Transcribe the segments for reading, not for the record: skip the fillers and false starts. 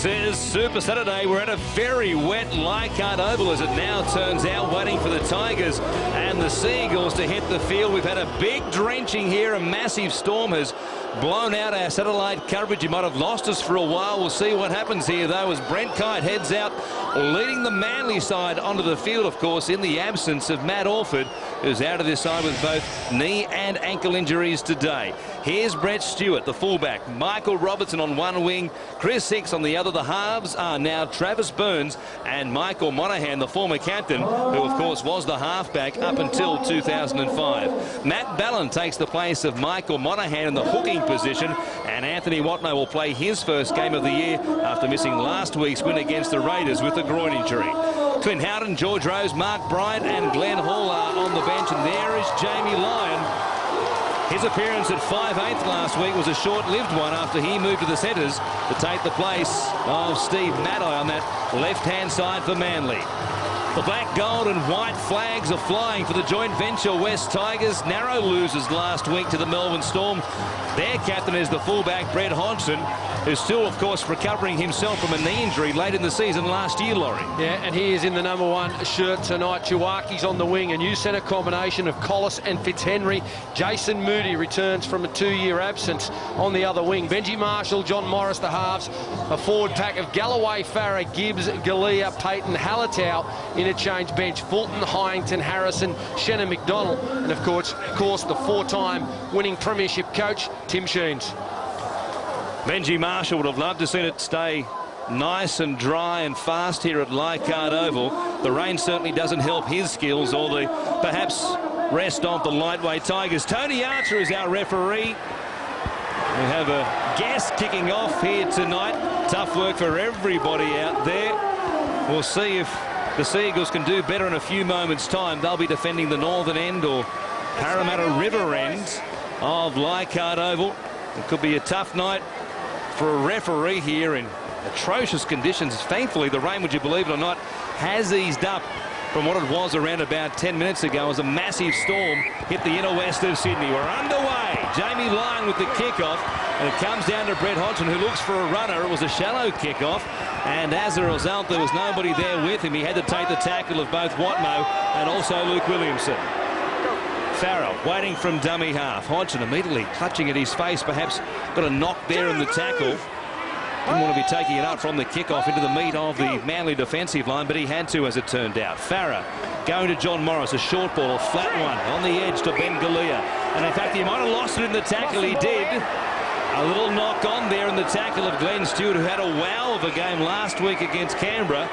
This is Super Saturday. We're at a very wet Leichhardt Oval, as it now turns out, waiting for the Tigers and the Seagulls to hit the field. We've had a big drenching here. A massive storm has blown out our satellite coverage. You might have lost us for a while. We'll see what happens here, though, as Brent Kite heads out, leading the Manly side onto the field, of course, in the absence of Matt Orford, who's out of this side with both knee and ankle injuries today. Here's Brett Stewart, the fullback. Michael Robertson on one wing, Chris Hicks on the other. The halves are now Travis Burns and Michael Monaghan, the former captain, who of course was the halfback up until 2005. Matt Ballin takes the place of Michael Monaghan in the hooking position, and Anthony Watmough will play his first game of the year after missing last week's win against the Raiders with a groin injury. Clint Howden, George Rose, Mark Bryant and Glenn Hall are on the bench, and there is Jamie Lyon. His appearance at 5/8 last week was a short-lived one after he moved to the centres to take the place of Steve Maddai on that left-hand side for Manly. The black, gold and white flags are flying for the joint venture West Tigers. Narrow losers last week to the Melbourne Storm. Their captain is the fullback, Brett Hodgson, who's still, of course, recovering himself from a knee injury late in the season last year, Laurie. Yeah, and he is in the #1 shirt tonight. Chiwaki's on the wing. A new centre combination of Collis and Fitzhenry. Jason Moody returns from a 2-year absence on the other wing. Benji Marshall, John Morris, the halves. A forward pack of Galloway, Farah, Gibbs, Galea, Payton, Hallertau. Interchange bench, Fulton, Hyington, Harrison, Shannon McDonald, and of course the 4-time winning premiership coach, Tim Sheens. Benji Marshall would have loved to see it stay nice and dry and fast here at Leichhardt Oval. The rain certainly doesn't help his skills or the perhaps rest of the lightweight Tigers. Tony Archer is our referee. We have a guest kicking off here tonight. Tough work for everybody out there. We'll see if the Seagulls can do better in a few moments' time. They'll be defending the northern end or Parramatta River end of Leichhardt Oval. It could be a tough night for a referee here in atrocious conditions. Thankfully, the rain, would you believe it or not, has eased up from what it was around about 10 minutes ago as a massive storm hit the inner west of Sydney. We're underway. Jamie Lyon with the kickoff, and it comes down to Brett Hodgson, who looks for a runner. It was a shallow kickoff, and as a result, there was nobody there with him. He had to take the tackle of both Watmough and also Luke Williamson. Farrell waiting from dummy half. Hodgson immediately clutching at his face, perhaps got a knock there in the tackle. Didn't want to be taking it up from the kickoff into the meat of the Manly defensive line, but he had to, as it turned out. Farah going to John Morris, a short ball, a flat one on the edge to Ben Galea. And in fact, he might have lost it in the tackle. He did. A little knock on there in the tackle of Glenn Stewart, who had a wow of a game last week against Canberra.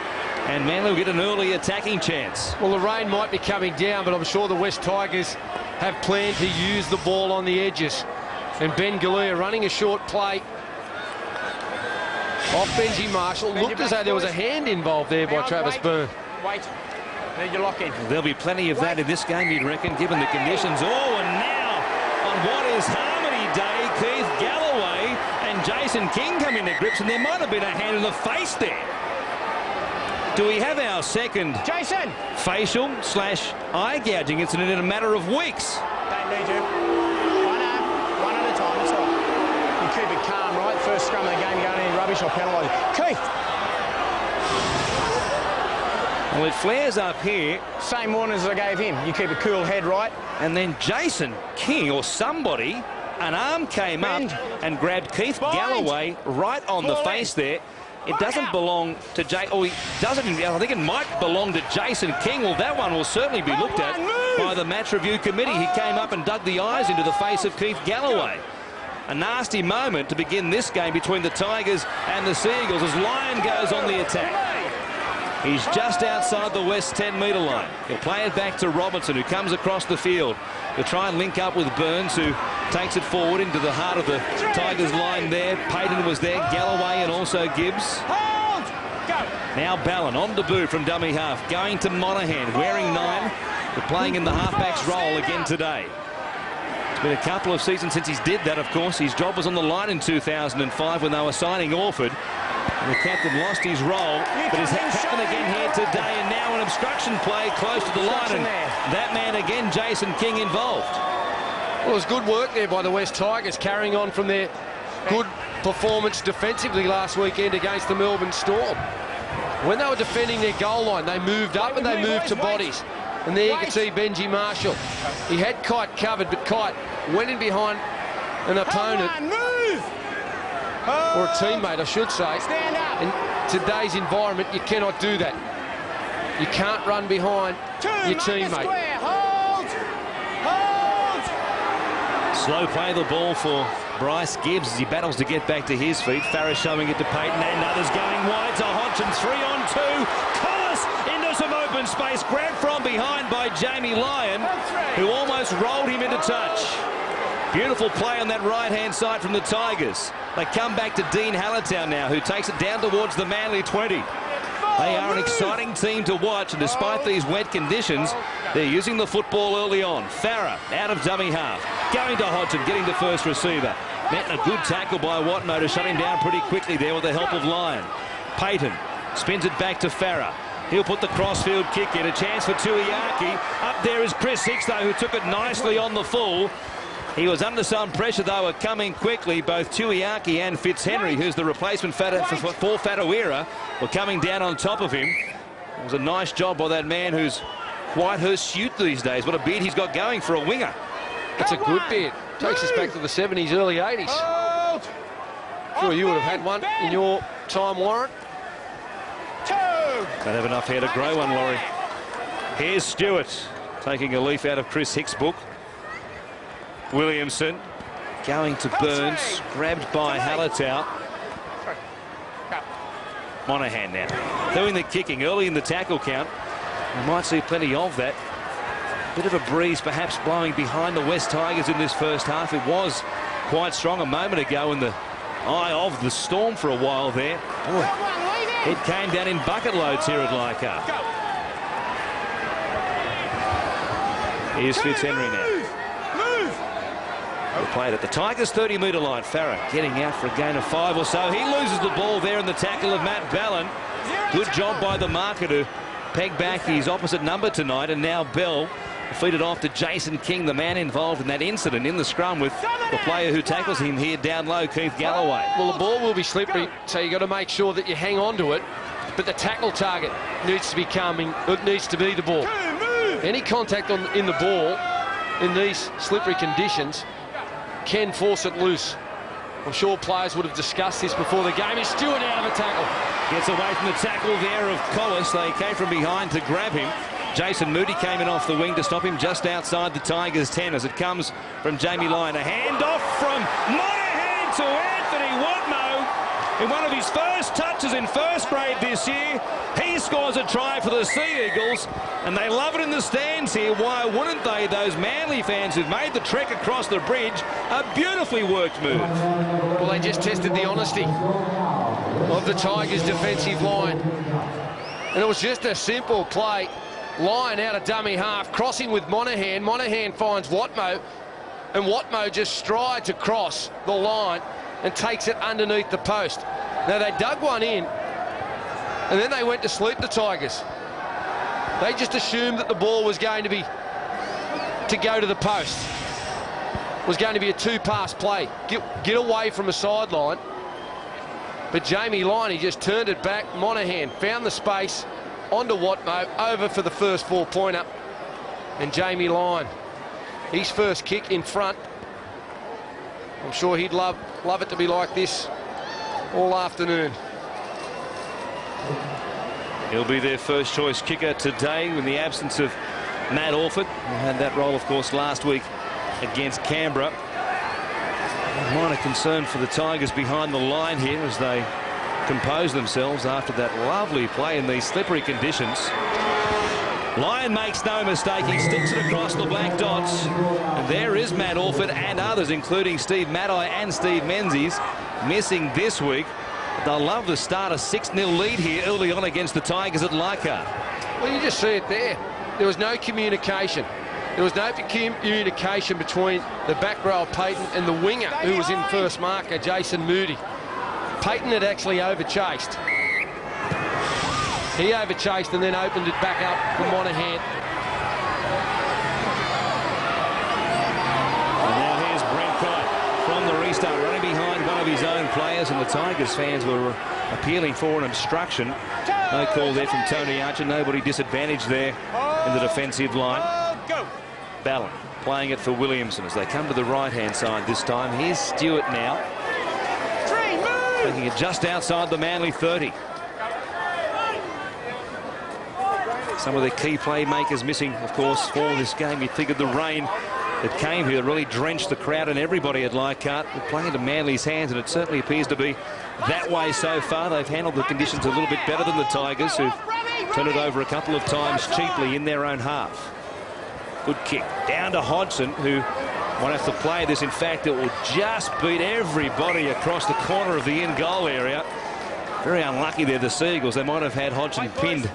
And Manly will get an early attacking chance. Well, the rain might be coming down, but I'm sure the West Tigers have planned to use the ball on the edges. And Ben Galea running a short play off Benji Marshall. Looked as though there was a hand involved there by Travis Burns. Wait. Need your lock in. There'll be plenty of that in this game, you'd reckon, given the conditions. Oh, and now on what is Harmony Day, Keith Galloway and Jason King come into grips, and there might have been a hand in the face there. Do we have our second Jason facial / eye gouging incident in a matter of weeks? Don't need to. I know. One at a time. It's all right. You keep it calm, right? First scrum of the game, you go any rubbish or penalise. Keith. Well, it flares up here. Same warning as I gave him. You keep a cool head, right? And then Jason King or somebody, an arm came up and grabbed Keith Galloway right on the face there. It doesn't belong to he doesn't. I think it might belong to Jason King. Well, that one will certainly be looked at by the match review committee. He came up and dug the eyes into the face of Keith Galloway. A nasty moment to begin this game between the Tigers and the Seagulls as Lyon goes on the attack. He's just outside the West 10-metre line. He'll play it back to Robinson, who comes across the field to try and link up with Burns, who takes it forward into the heart of the Tigers line there. Payton was there, Galloway and also Gibbs. Hold! Go! Now Ballin on debut from dummy half, going to Monaghan, wearing 9, but playing in the halfback's role again today. It's been a couple of seasons since he's did that, of course. His job was on the line in 2005 when they were signing Orford. And the captain lost his role, but it's happened again here today, and now an obstruction play close to the line, and that man again, Jason King, involved. Well, it was good work there by the West Tigers, carrying on from their good performance defensively last weekend against the Melbourne Storm. When they were defending their goal line, they moved up and they moved to bodies. And there you can see Benji Marshall. He had Kite covered, but Kite went in behind an opponent, or a teammate, I should say. In today's environment, you cannot do that. You can't run behind your teammate. Slow play the ball for Bryce Gibbs as he battles to get back to his feet. Farah showing it to Payton, and others going wide to Hodgson. 3-on-2. Collis into some open space. Grabbed from behind by Jamie Lyon, who almost rolled him into touch. Beautiful play on that right-hand side from the Tigers. They come back to Dean Hallitown now, who takes it down towards the Manly 20. They are an exciting team to watch, and despite these wet conditions, they're using the football early on. Farah out of dummy half. Going to Hodgson, getting the first receiver. Met a good tackle by Watmo to shut him down pretty quickly there with the help of Lyon. Payton spins it back to Farah. He'll put the crossfield kick in. A chance for Tuiaki. Up there is Chris Hicks, though, who took it nicely on the full. He was under some pressure, though, were coming quickly. Both Tuiaki and Fitzhenry, who's the replacement for Fatuira, were coming down on top of him. It was a nice job by that man who's quite hirsute these days. What a beard he's got going for a winger. It's a good beard. Takes us back to the 70s, early 80s. Sure, you would have had one in your time, Warren. Don't have enough hair to grow one, Laurie. Here's Stewart taking a leaf out of Chris Hicks' book. Williamson going to Burns, grabbed by Hallitown. Monahan now doing the kicking early in the tackle count. We might see plenty of that. Bit of a breeze perhaps blowing behind the West Tigers in this first half. It was quite strong a moment ago in the eye of the storm for a while there. Boy, it came down in bucket loads here at Leichhardt. Here's Fitzhenry now. Played at the Tigers' 30-metre line. Farah getting out for a gain of 5 or so. He loses the ball there in the tackle of Matt Ballin. Good job by the marker to peg back his opposite number tonight. And now Bell feed it off to Jason King, the man involved in that incident in the scrum with the player who tackles him here down low, Keith Galloway. Well, the ball will be slippery, so you've got to make sure that you hang on to it. But the tackle target needs to be coming. It needs to be the ball. Any contact in the ball in these slippery conditions can force it loose. I'm sure players would have discussed this before the game. Is Stewart out of a tackle? Gets away from the tackle there of Collis. They came from behind to grab him. Jason Moody came in off the wing to stop him just outside the Tigers' 10 as it comes from Jamie Lyon. A handoff from Monahan to Anthony Watmo. In one of his first touches in first grade this year, he scores a try for the Sea Eagles, and they love it in the stands here. Why wouldn't they? Those Manly fans who've made the trek across the bridge. A beautifully worked move. Well, they just tested the honesty of the Tigers' defensive line. And it was just a simple play. Lyon out of dummy half, crossing with Monahan. Monahan finds Watmo, and Watmo just strides across the line and takes it underneath the post. Now, they dug one in, and then they went to sleep, the Tigers. They just assumed that the ball was going to go to the post. It was going to be a two-pass play. Get away from a sideline. But Jamie Lyon, he just turned it back. Monahan found the space, onto Watmo, over for the first 4-pointer. And Jamie Lyon, his first kick in front. I'm sure he'd love it to be like this all afternoon. He'll be their first choice kicker today in the absence of Matt Orford, who had that role, of course, last week against Canberra. Minor concern for the Tigers behind the line here as they compose themselves after that lovely play in these slippery conditions. Lyon makes no mistake. He sticks it across the black dots. And there is Matt Orford and others, including Steve Maddai and Steve Menzies, missing this week. They'll love to start a 6-0 lead here early on against the Tigers at Leichhardt. Well, you just see it there. There was no communication. There was no communication between the back row of Payton and the winger who was in first marker, Jason Moody. Payton had actually overchased. He overchased and then opened it back up for Monahan. And now here's Brent Kite from the restart, running behind one of his own players, and the Tigers fans were appealing for an obstruction. No call there from Tony Archer. Nobody disadvantaged there in the defensive line. Ballin playing it for Williamson as they come to the right-hand side this time. Here's Stewart now, taking it just outside the Manly 30. Some of the key playmakers missing, of course, for this game. You'd think of the rain that came here really drenched the crowd and everybody at Leichhardt. They're playing to Manly's hands, and it certainly appears to be that way so far. They've handled the conditions a little bit better than the Tigers, who've turned it over a couple of times cheaply in their own half. Good kick down to Hodgson, who won't have to play this. In fact, it will just beat everybody across the corner of the in-goal area. Very unlucky there, the Seagulls. They might have had Hodgson pinned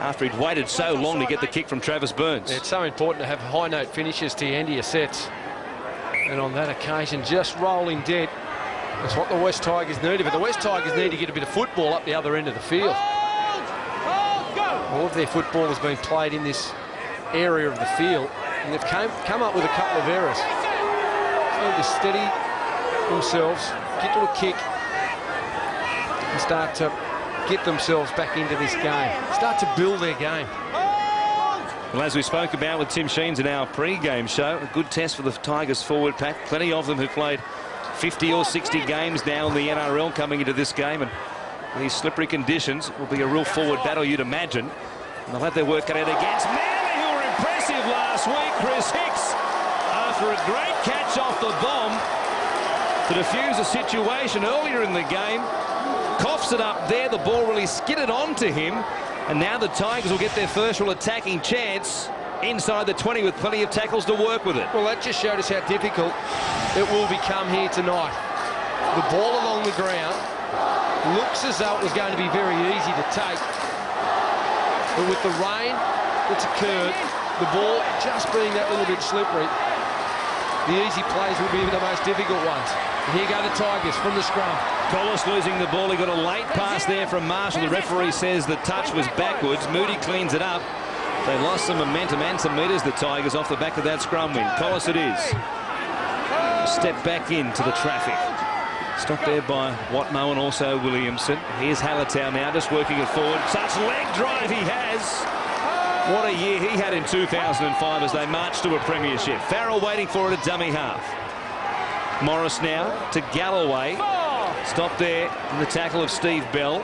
after he'd waited so long to get the kick from Travis Burns. It's so important to have high-note finishes to end your sets. And on that occasion, just rolling dead. That's what the West Tigers needed. But the West Tigers need to get a bit of football up the other end of the field. All of their football has been played in this area of the field, and they've come up with a couple of errors. They need to steady themselves, get to a kick, and start to get themselves back into this game. Start to build their game. Well, as we spoke about with Tim Sheens in our pre-game show, a good test for the Tigers forward pack. Plenty of them who've played 50 or 60 games now in the NRL coming into this game, and these slippery conditions will be a real forward battle, you'd imagine. And they'll have their work cut out against Manly, who were impressive last week. Chris Hicks, after a great catch off the bomb to defuse a situation earlier in the game, coughs it up there. The ball really skidded onto him, and now the Tigers will get their first real attacking chance inside the 20 with plenty of tackles to work with it. Well, that just showed us how difficult it will become here tonight. The ball along the ground looks as though it was going to be very easy to take, but with the rain that's occurred, the ball just being that little bit slippery, the easy plays will be the most difficult ones. And here go the Tigers from the scrum. Collis losing the ball. He got a late pass there from Marshall. The referee says the touch was backwards. Moody cleans it up. They lost some momentum and some metres, the Tigers, off the back of that scrum win. Collis it is. Step back into the traffic. Stopped there by Watmoe and also Williamson. Here's Hallertau now, just working it forward. Such leg drive he has. What a year he had in 2005 as they marched to a premiership. Farrell waiting for it at dummy half. Morris now to Galloway. Stopped there in the tackle of Steve Bell.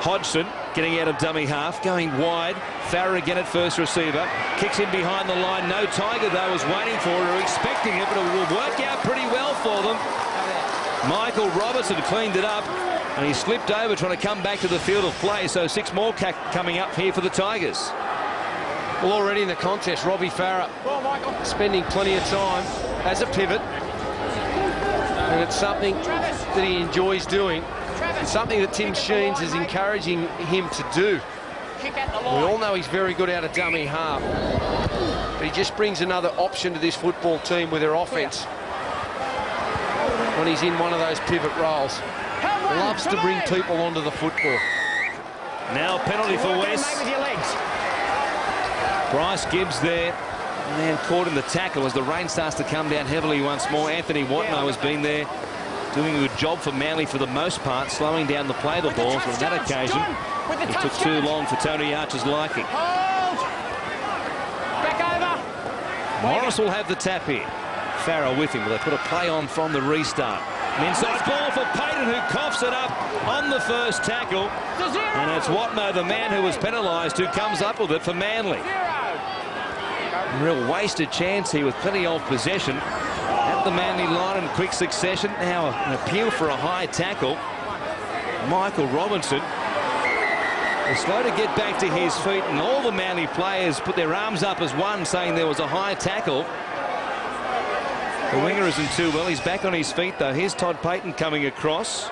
Hodgson getting out of dummy half, going wide. Farrer again at first receiver. Kicks in behind the line. No Tiger, though, was waiting for it or expecting it, but it will work out pretty well for them. Michael Robertson cleaned it up, and he slipped over trying to come back to the field of play. So 6 more coming up here for the Tigers. Well, already in the contest, Robbie Farrer spending plenty of time as a pivot. And it's something that he enjoys doing. It's something that Tim Sheens is encouraging him to do. We all know he's very good out of dummy half, but he just brings another option to this football team with their offense when he's in one of those pivot roles. Loves to bring people onto the football. Now penalty for West. Bryce Gibbs there, and caught in the tackle as the rain starts to come down heavily once more. Anthony Watmoe has been there doing a good job for Manly for the most part, slowing down the play of the ball. So on that occasion, it took too long for Tony Archer's liking. Morris will have the tap here. Farrell with him, but they put a play on from the restart. An inside ball for Payton, who coughs it up on the first tackle. And it's Watmoe, the man who was penalised, who comes up with it for Manly. A real wasted chance here with plenty of possession at the Manly line in quick succession. Now an appeal for a high tackle. Michael Robinson is slow to get back to his feet, and all the Manly players put their arms up as one, saying there was a high tackle. The winger isn't too well. He's back on his feet, though. Here's Todd Payton coming across.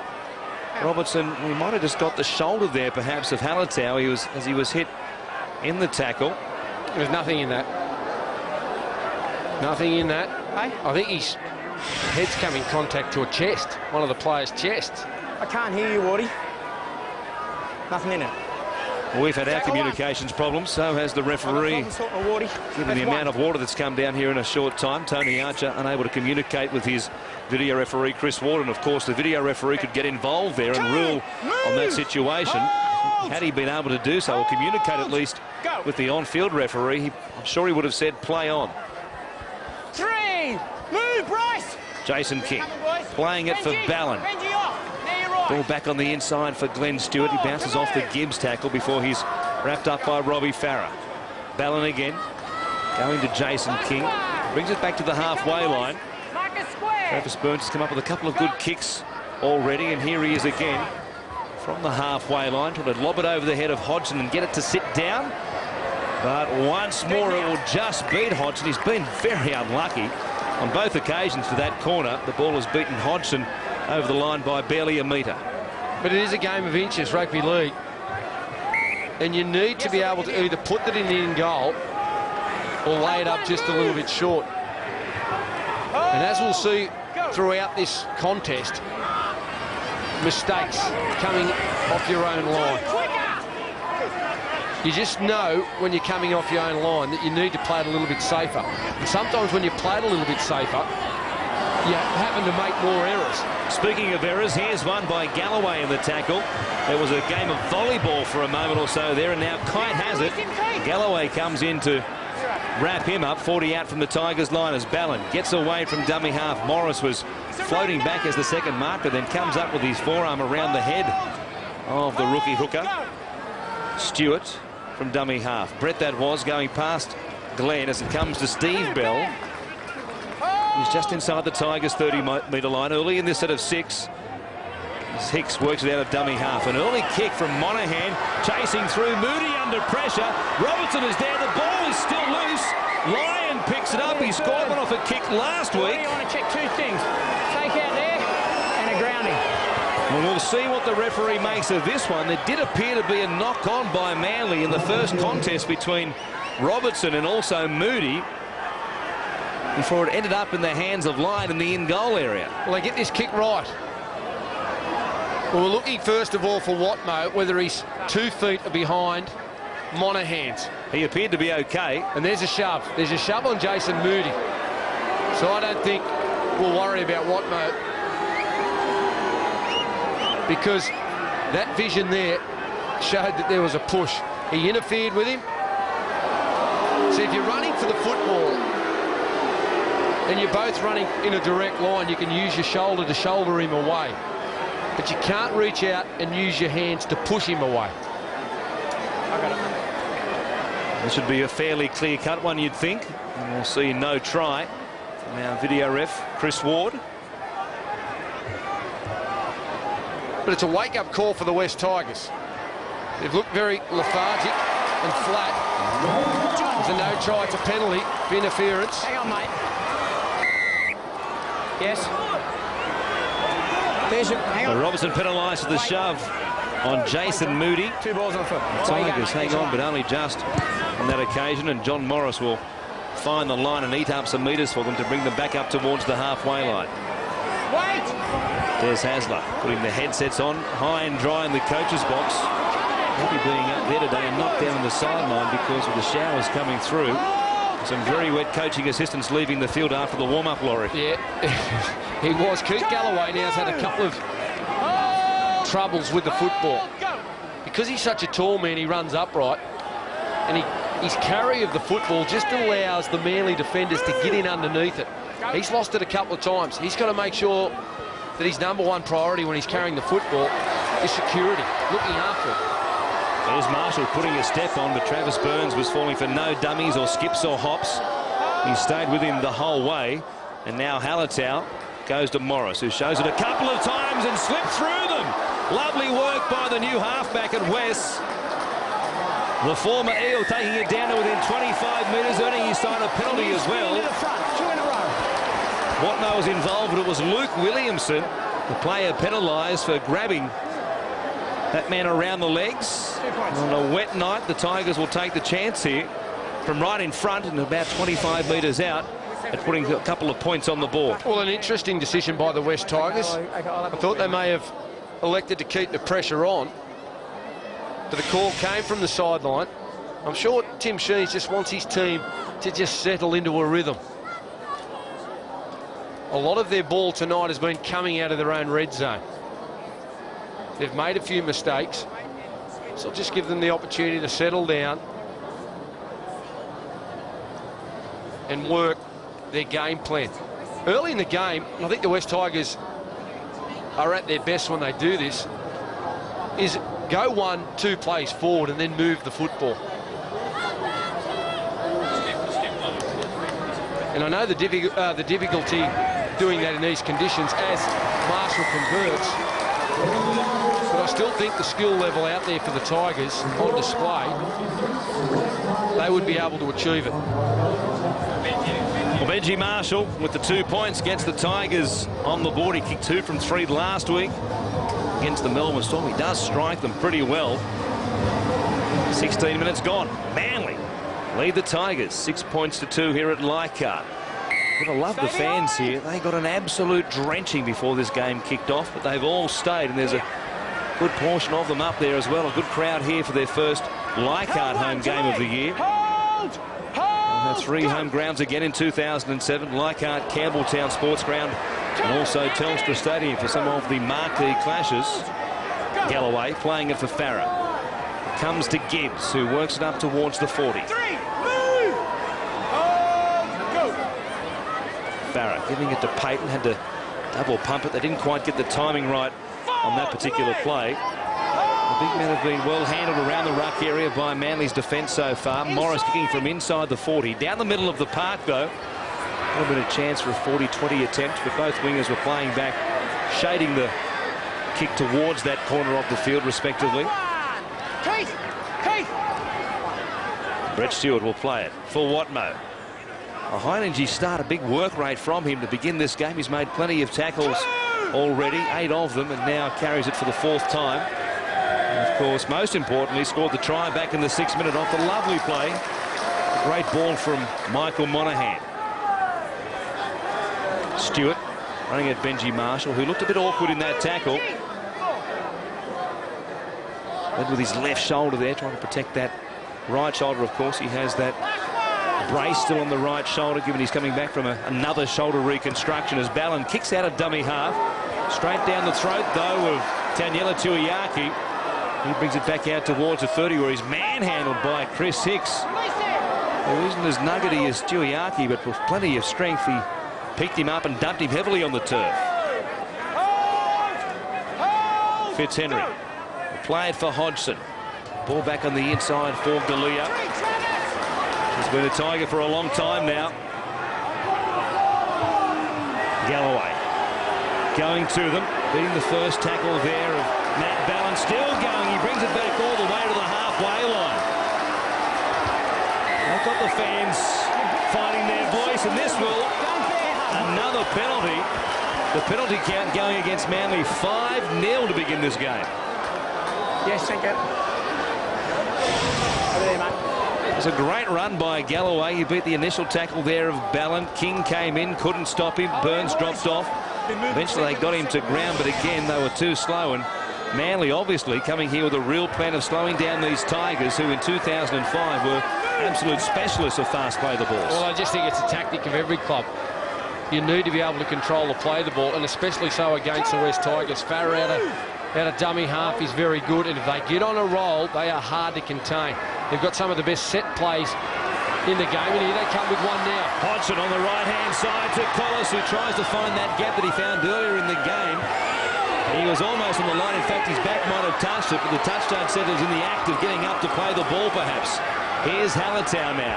Robertson, he might have just got the shoulder there, perhaps, of Hallertau. As he was hit in the tackle. There's nothing in that. Nothing in that. I think his head's come in contact to a chest, one of the players' chests. I can't hear you, Wardy. Nothing in it. Well, we've had our communications problems, so has the referee. Given the amount of water that's come down here in a short time, Tony Archer unable to communicate with his video referee, Chris Ward. And, of course, the video referee could get involved there and rule on that situation. Had he been able to do so, or communicate at least with the on-field referee, I'm sure he would have said play on. 3, move, Bryce. Jason King playing it for Ballin. Ball back on the inside for Glenn Stewart. He bounces off the Gibbs tackle before he's wrapped up by Robbie Farah. Ballin again, going to Jason King. Brings it back to the halfway line. Travis Burns has come up with a couple of good kicks already, and here he is again from the halfway line, trying to lob it over the head of Hodgson and get it to sit down. But once more it will just beat Hodgson. He's been very unlucky on both occasions for that corner. The ball has beaten Hodgson over the line by barely a metre. But it is a game of inches, rugby league. And you need to be able to either put that in the in goal or lay it up just a little bit short. And as we'll see throughout this contest, mistakes coming off your own line. You just know when you're coming off your own line that you need to play it a little bit safer. And sometimes when you play it a little bit safer, you happen to make more errors. Speaking of errors, here's one by Galloway in the tackle. There was a game of volleyball for a moment or so there, and now Kite has it. Galloway comes in to wrap him up. 40 out from the Tigers line as Ballin gets away from dummy half. Morris was floating back as the second marker, then comes up with his forearm around the head of the rookie hooker. Stewart from dummy half. Brett that was, going past Glenn as it comes to Steve Bell. He's just inside the Tigers' 30-metre line early in this set of 6. As Hicks works it out of dummy half. An early kick from Monahan, chasing through. Moody under pressure. Robertson is there. The ball is still loose. Lyon picks it up. He scored one off a kick last week. You want to check 2 things. Take out there and a grounding. Well, we'll see what the referee makes of this one. There did appear to be a knock-on by Manly in the first contest between Robertson and also Moody, before it ended up in the hands of Lyon in the in-goal area. Well, they get this kick right. Well, we're looking first of all for Watmo, whether he's 2 feet behind Monahan's. He appeared to be okay. And there's a shove. There's a shove on Jason Moody. So I don't think we'll worry about Watmo, because that vision there showed that there was a push. He interfered with him. So if you're running for the football and you're both running in a direct line, you can use your shoulder to shoulder him away. But you can't reach out and use your hands to push him away. I got it. This should be a fairly clear-cut one, you'd think. And we'll see no try from our video ref, Chris Ward. But it's a wake-up call for the West Tigers. They've looked very lethargic and flat. There's a no try, it's a penalty for interference. Hang on, mate. Yes. There's your, hang on. Robertson penalised for the shove on Jason Moody. 2 balls on the foot. Tigers hang on, but only just on that occasion, and John Morris will find the line and eat up some metres for them to bring them back up towards the halfway line. Wait! Des Hasler putting the headsets on, high and dry in the coach's box. Maybe being up there today and knocked down on the sideline because of the showers coming through. Some very wet coaching assistants leaving the field after the warm-up, Laurie. Yeah, he was. Keith Galloway now has had a couple of troubles with the football. Because he's such a tall man, he runs upright. And his carry of the football just allows the Manly defenders to get in underneath it. He's lost it a couple of times. He's got to make sure that his #1 priority when he's carrying the football is security, looking after it. There's Marshall putting a step on, but Travis Burns was falling for no dummies or skips or hops. He stayed with him the whole way. And now Hallertau goes to Morris, who shows it a couple of times and slipped through them. Lovely work by the new halfback at West. The former Eel taking it down to within 25 metres, earning his side a penalty as well. Watno was involved, but it was Luke Williamson, the player penalised for grabbing that man around the legs. On a wet night, the Tigers will take the chance here from right in front and about 25 metres out at putting a couple of points on the board. Well, an interesting decision by the West Tigers. I thought they may have elected to keep the pressure on. But the call came from the sideline. I'm sure Tim Sheens just wants his team to just settle into a rhythm. A lot of their ball tonight has been coming out of their own red zone. They've made a few mistakes, so I'll just give them the opportunity to settle down and work their game plan. Early in the game, and I think the West Tigers are at their best when they do this, is go 1-2 plays forward and then move the football. And I know the difficulty doing that in these conditions as Marshall converts, but I still think the skill level out there for the Tigers on display, they would be able to achieve it. Well, Benji Marshall with the 2 points gets the Tigers on the board. He kicked 2 from 3 last week against the Melbourne Storm. He does strike them pretty well. 16 minutes gone. Manly lead the Tigers 6 points to 2 here at Leichhardt. Gotta love the fans here. They got an absolute drenching before this game kicked off, but they've all stayed, and there's a good portion of them up there as well. A good crowd here for their first Leichhardt home game of the year. They'll have 3 home grounds again in 2007. Leichhardt, Campbelltown Sports Ground, and also Telstra Stadium for some of the marquee clashes. Galloway playing it for Farah. It comes to Gibbs, who works it up towards the 40. Farah giving it to Payton, had to double pump it. They didn't quite get the timing right on that particular play. The big men have been well handled around the ruck area by Manly's defence so far. Morris kicking from inside the 40. Down the middle of the park, though. A little bit of chance for a 40-20 attempt, but both wingers were playing back, shading the kick towards that corner of the field, respectively. Brett Stewart will play it for Watmo. A high-energy start, a big work rate from him to begin this game. He's made plenty of tackles already, 8 of them, and now carries it for the 4th time. And of course, most importantly, scored the try back in the 6th minute off the lovely play. A great ball from Michael Monaghan. Stewart running at Benji Marshall, who looked a bit awkward in that tackle. Led with his left shoulder there, trying to protect that right shoulder. Of course, he has that brace still on the right shoulder, given he's coming back from another shoulder reconstruction, as Ballin kicks out a dummy half. Straight down the throat, though, of Taniela Tuiaki. He brings it back out towards the 30, where he's manhandled by Chris Hicks, who isn't as nuggety as Tuiaki, but with plenty of strength. He picked him up and dumped him heavily on the turf. Fitzhenry will play it for Hodgson. Ball back on the inside for Galea. He's been a Tiger for a long time now. Galloway going to them, beating the first tackle there of Matt Ballin. Still going, he brings it back all the way to the halfway line. They've got the fans finding their voice, and this will another penalty. The penalty count going against Manly, 5-0 to begin this game. Yes, thank you. Over there, mate. It was a great run by Galloway. He beat the initial tackle there of Ballin. King came in, couldn't stop him. Burns dropped off. Eventually they got him to ground, but again they were too slow. And Manly obviously coming here with a real plan of slowing down these Tigers, who in 2005 were absolute specialists of fast play the balls. Well, I just think it's a tactic of every club. You need to be able to control the play the ball, and especially so against the West Tigers. Farah out of dummy half is very good, and if they get on a roll, they are hard to contain. They've got some of the best set plays in the game, and here they come with one now. Hodgson on the right-hand side to Collis, who tries to find that gap that he found earlier in the game. He was almost on the line. In fact, his back might have touched it, but the touchdown centre's in the act of getting up to play the ball, perhaps. Here's Hallertau now,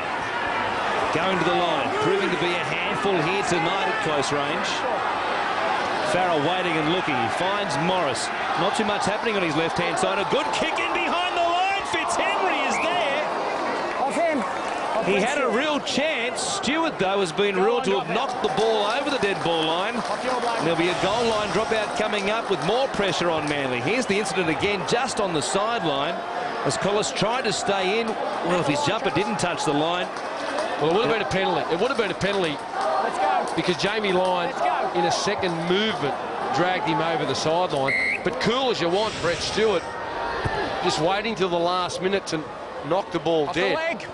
going to the line, proving to be a handful here tonight at close range. Farrell waiting and looking. He finds Morris. Not too much happening on his left-hand side. A good kick in behind the line. Fitzhenry is there. Off him. He had a real chance. Stewart, though, has been ruled to have knocked the ball over the dead ball line. And there'll be a goal line dropout coming up with more pressure on Manly. Here's the incident again, just on the sideline, as Collis tried to stay in. Well, if his jumper didn't touch the line. Well, it would have been a penalty. It would have been a penalty because Jamie Lyon, in a second movement, dragged him over the sideline. But cool as you want, Brett Stewart just waiting till the last minute to knock the ball Off dead. the leg.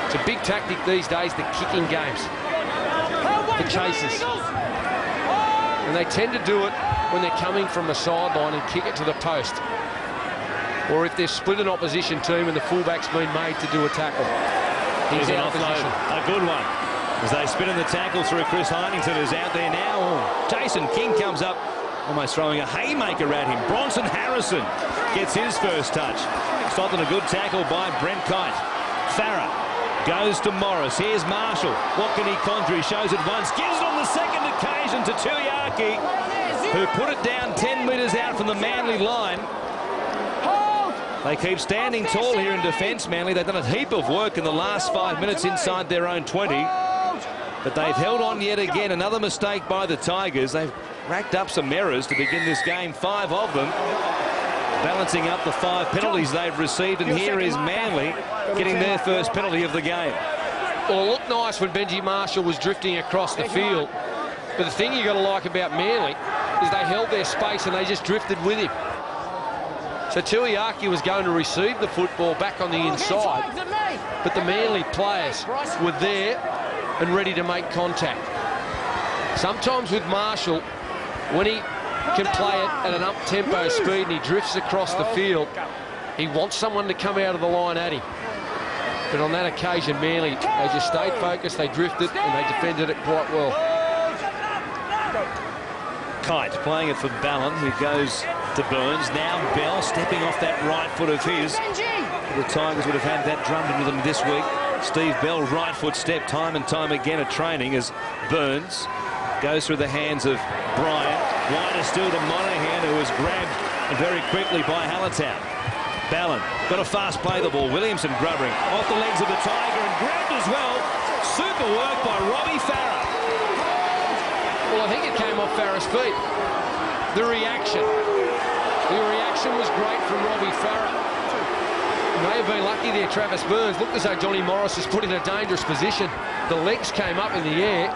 It's a big tactic these days, the kicking games, the chases. And they tend to do it when they're coming from the sideline and kick it to the post. Or if they've split an opposition team and the fullback's been made to do a tackle. Here's an offload, a good one. As they spin in the tackle through Chris Heinington, who's out there now. Oh, Jason King comes up, almost throwing a haymaker at him. Bronson Harrison gets his first touch. Stopped on a good tackle by Brent Kite. Farah goes to Morris. Here's Marshall. What can he conjure? He shows it once, gives it on the second occasion to Tuiaki, who put it down 10 metres out from the Manly line. They keep standing tall here in defence, Manly. They've done a heap of work in the last 5 minutes inside their own 20. But they've held on yet again. Another mistake by the Tigers. They've racked up some errors to begin this game, 5 of them. Balancing up the 5 penalties they've received. And here is Manly getting their first penalty of the game. Well, it looked nice when Benji Marshall was drifting across the field. But the thing you've got to like about Manly is they held their space and they just drifted with him. So Tuiaki was going to receive the football back on the inside, but the Manly players were there and ready to make contact. Sometimes with Marshall, when he can play it at an up-tempo speed and he drifts across the field, he wants someone to come out of the line at him. But on that occasion, Manly, they just stayed focused, they drifted, and they defended it quite well. Kite playing it for Ballin, who goes to Burns. Now Bell stepping off that right foot of his. The Tigers would have had that drummed into them this week. Steve Bell, right foot step, time and time again at training, as Burns goes through the hands of Bryant. Wider still to Monahan, who was grabbed very quickly by Hallertown. Ballin got a fast play the ball. Williamson grubbering off the legs of the Tiger and grabbed as well. Super work by Robbie Farah. Well, I think it came off Farah's feet. The reaction was great from Robbie Farah. May have been lucky there, Travis Burns. Looked as though Johnny Morris was put in a dangerous position. The legs came up in the air.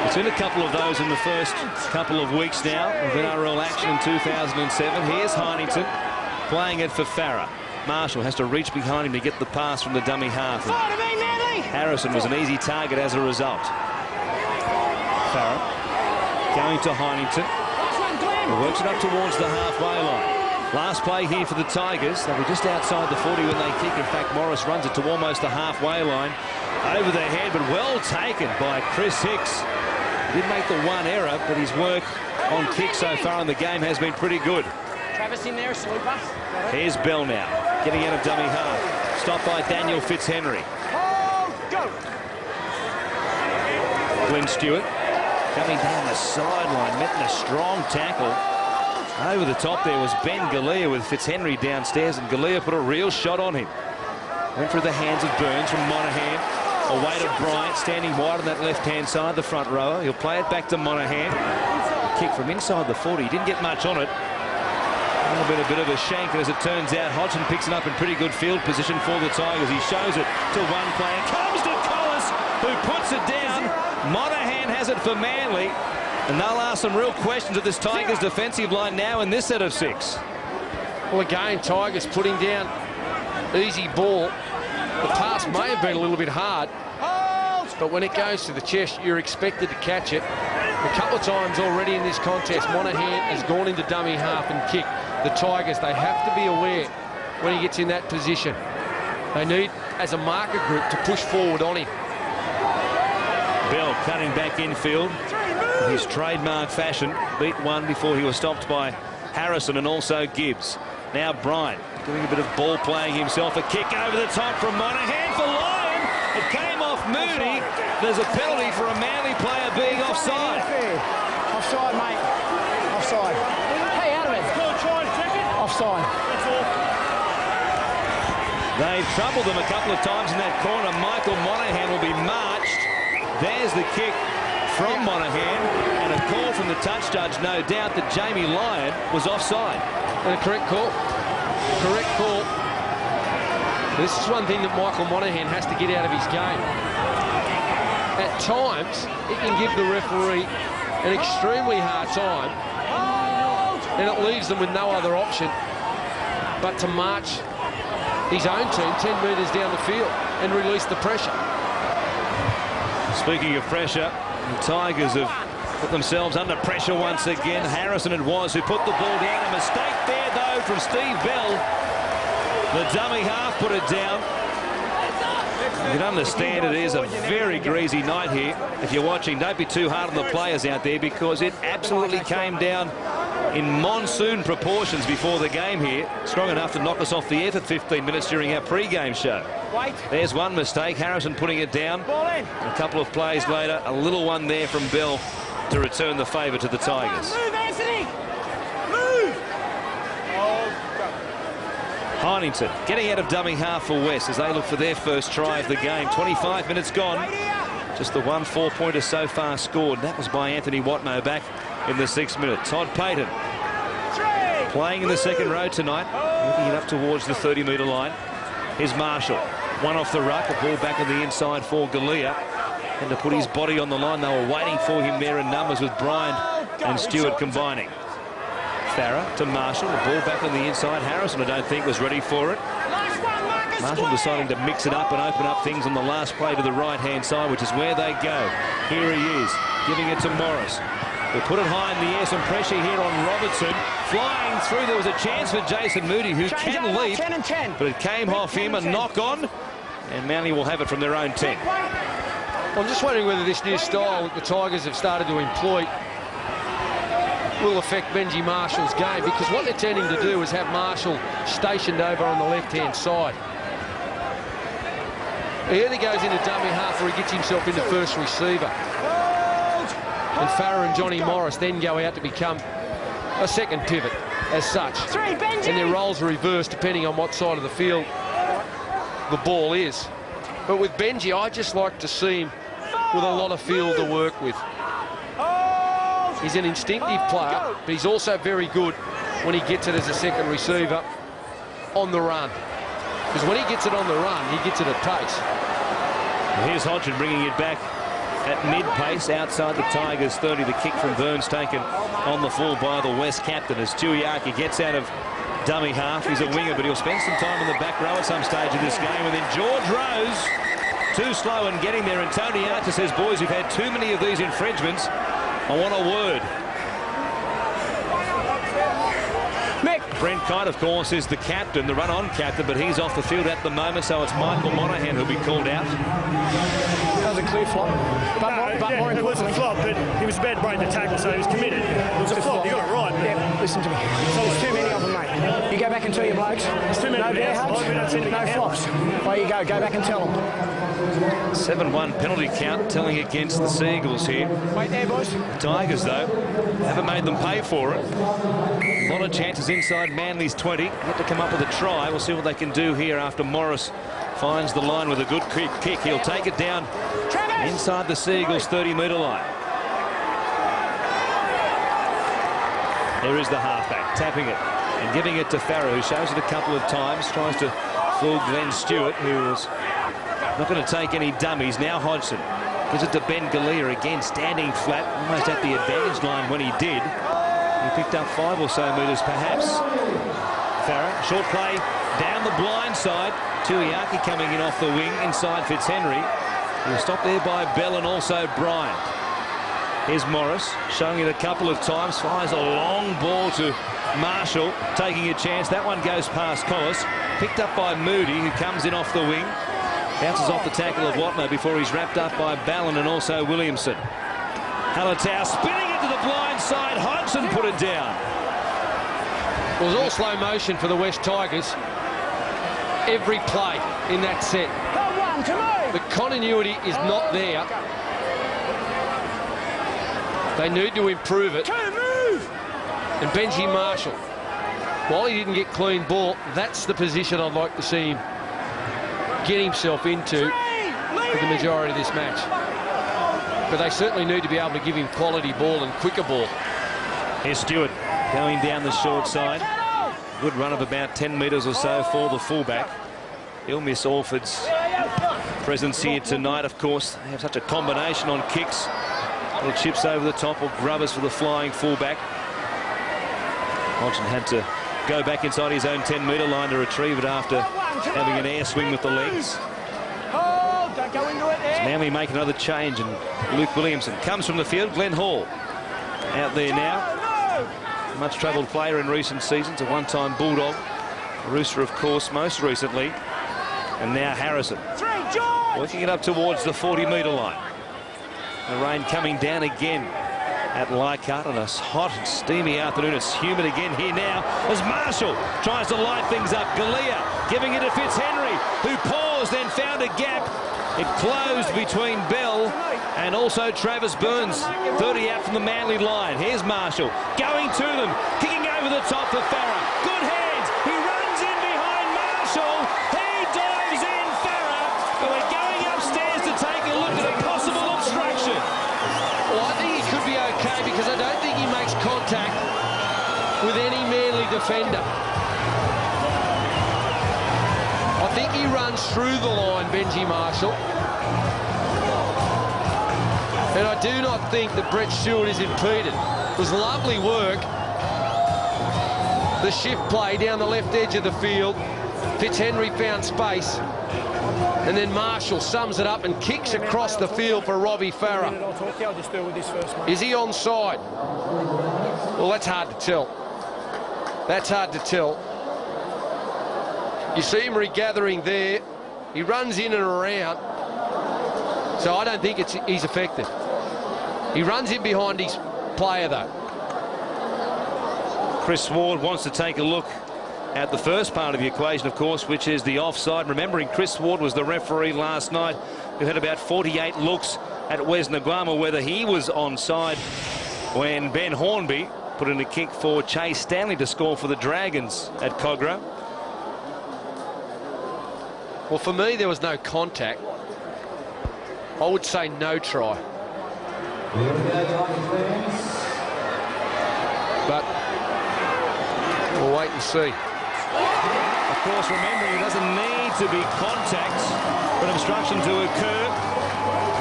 It's been a couple of those in the first couple of weeks now of NRL action in 2007. Here's Heinington playing it for Farah. Marshall has to reach behind him to get the pass from the dummy half. Harrison was an easy target as a result. Farah going to Heinington. He works it up towards the halfway line. Last play here for the Tigers. They'll be just outside the 40 when they kick. In fact, Morris runs it to almost the halfway line. Over the head, but well taken by Chris Hicks. He did make the one error, but his work on kick so far in the game has been pretty good. Travis in there, sleeper. Here's Bell now, getting out of dummy half. Stopped by Daniel Fitzhenry. Go! Glenn Stewart coming down the sideline, met in a strong tackle. Over the top there was Ben Galea with Fitzhenry downstairs, and Galea put a real shot on him. Went through the hands of Burns from Monahan. Away to Bryant, standing wide on that left-hand side, the front rower. He'll play it back to Monahan. Kick from inside the 40. He didn't get much on it. A bit of a shank, and as it turns out, Hodgson picks it up in pretty good field position for the Tigers. He shows it to one player. Comes to Collis, who puts it down. Monahan has it for Manly. And they'll ask some real questions of this Tigers defensive line now in this set of 6. Well, again, Tigers putting down easy ball. The pass may have been a little bit hard, but when it goes to the chest, you're expected to catch it. A couple of times already in this contest, Monahan has gone into dummy half and kicked. The Tigers, they have to be aware when he gets in that position. They need, as a marker group, to push forward on him. Bell cutting back infield in his trademark fashion. Beat one before he was stopped by Harrison and also Gibbs. Now Bryant doing a bit of ball playing himself. A kick over the top from Monahan for Lyon. It came off Moody. There's a penalty for a Manly player being offside. Offside, mate. Offside. Hey, out of it. Offside. That's all. They've troubled them a couple of times in that corner. Michael Monahan will be marched. There's the kick from Monahan, and a call from the touch judge, no doubt, that Jamie Lyon was offside. And a correct call. Correct call. This is one thing that Michael Monahan has to get out of his game. At times, it can give the referee an extremely hard time and it leaves them with no other option but to march his own team 10 metres down the field and release the pressure. Speaking of pressure, the Tigers have put themselves under pressure once again. Harrison it was who put the ball down. A mistake there, though, from Steve Bell. The dummy half put it down. You can understand it is a very greasy night here. If you're watching, don't be too hard on the players out there, because it absolutely came down in monsoon proportions before the game here. Strong enough to knock us off the air for 15 minutes during our pre-game show. There's one mistake, Harrison putting it down. A couple of plays later, a little one there from Bell to return the favour to the Tigers. Move, Anthony! Move! Heinington getting out of dummy half for West as they look for their first try of the game. 25 minutes gone. Just the one 4-pointer so far scored. That was by Anthony Watmough back in the 6th minute. Todd Payton playing in the second row tonight, moving it up towards the 30-metre line. Here's Marshall. One off the ruck, a ball back on the inside for Galea. And to put his body on the line, they were waiting for him there in numbers with Bryant and Stewart combining. Farah to Marshall, the ball back on the inside. Harrison, I don't think, was ready for it. Marshall deciding to mix it up and open up things on the last play to the right-hand side, which is where they go. Here he is, giving it to Morris. They put it high in the air, some pressure here on Robertson. Flying through, there was a chance for Jason Moody, who can leap, but it came off him, a knock-on, and Manly will have it from their own 10. I'm just wondering whether this new style that the Tigers have started to employ will affect Benji Marshall's game, because what they're tending to do is have Marshall stationed over on the left-hand side. He either goes into dummy half or he gets himself into first receiver. And Farah and Johnny Morris then go out to become a second pivot as such. And their roles are reversed depending on what side of the field the ball is. But with Benji, I just like to see him with a lot of field to work with. He's an instinctive player, but he's also very good when he gets it as a second receiver on the run. Because when he gets it on the run, he gets it at pace. And here's Hodgson bringing it back at mid-pace outside the Tigers 30. The kick from Burns taken on the full by the West captain as Tuiaki gets out of dummy half. He's a winger, but he'll spend some time in the back row at some stage of this game. And then George Rose, too slow in getting there. And Tony Archer says, boys, we've had too many of these infringements. I want a word. Brent Kite, of course, is the captain, the run-on captain, but he's off the field at the moment, so it's Michael Monaghan who'll be called out. That was a clear flop. But more it wasn't a flop, but he was about to break the tackle, so he was committed. It was a flop, you got it right. Yeah, listen to me. There's too many of them, mate. You go back and tell your blokes. There's too many no bear hugs, no flops. There you go back and tell them. 7-1 penalty count telling against the Seagulls here. Wait there, boys. The Tigers, though, haven't made them pay for it. A lot of chances inside Manly's 20. Yet to come up with a try. We'll see what they can do here after Morris finds the line with a good kick. He'll take it down inside the Seagulls' 30-metre line. There is the halfback, tapping it and giving it to Farah, who shows it a couple of times, tries to fool Glenn Stewart, who is not going to take any dummies. Now Hodgson gives it to Ben Galea, again standing flat, almost at the advantage line when he did. He picked up 5 or so metres perhaps. Farah, short play down the blind side. Tuiaki coming in off the wing inside Fitzhenry. He was stopped there by Bell and also Bryant. Here's Morris, showing it a couple of times, fires a long ball to Marshall, taking a chance. That one goes past Collis, picked up by Moody, who comes in off the wing. Bounces off the tackle of Watmough before he's wrapped up by Ballin and also Williamson. Halatau spinning into the blind side. Hodgson put it down. It was all slow motion for the West Tigers. Every play in that set. The continuity is not there. They need to improve it. And Benji Marshall, while he didn't get clean ball, that's the position I'd like to see him get himself into for the majority of this match. But they certainly need to be able to give him quality ball and quicker ball. Here's Stewart going down the short side. Good run of about 10 metres or so for the fullback. He'll miss Orford's presence here tonight, of course. They have such a combination on kicks. Little chips over the top or grubbers for the flying fullback. Hodgson had to go back inside his own 10-metre line to retrieve it after having an air swing with the legs. Don't go into it there. Manly make another change, and Luke Williamson comes from the field. Glenn Hall out there now. Much troubled player in recent seasons, a one-time Bulldog. Rooster, of course, most recently. And now Harrison working it up towards the 40-metre line. The rain coming down again at Leichhardt on a hot and steamy afternoon. It's humid again here now as Marshall tries to light things up. Galea giving it to Fitzhenry, who paused, then found a gap. It closed between Bell and also Travis Burns, 30 out from the Manly line. Here's Marshall going to them, kicking over the top for Farah. Good hands. He runs in behind Marshall. He dives in, Farah. But we're going upstairs to take a look at a possible obstruction. Well, I think he could be okay because I don't think he makes contact with any Manly defender. I think he runs through the line, Benji Marshall. And I do not think that Brett Stewart is impeded. It was lovely work. The shift play down the left edge of the field. Fitzhenry found space. And then Marshall sums it up and kicks across the field for Robbie Farah. Is he onside? Well, that's hard to tell. That's hard to tell. You see him regathering there. He runs in and around. So I don't think he's affected. He runs in behind his player, though. Chris Ward wants to take a look at the first part of the equation, of course, which is the offside. Remembering Chris Ward was the referee last night, who had about 48 looks at Wes Naguama whether he was onside when Ben Hornby put in a kick for Chase Stanley to score for the Dragons at Cogra. Well, for me, there was no contact. I would say no try. But we'll wait and see. Of course, remembering it doesn't need to be contact for an obstruction to occur.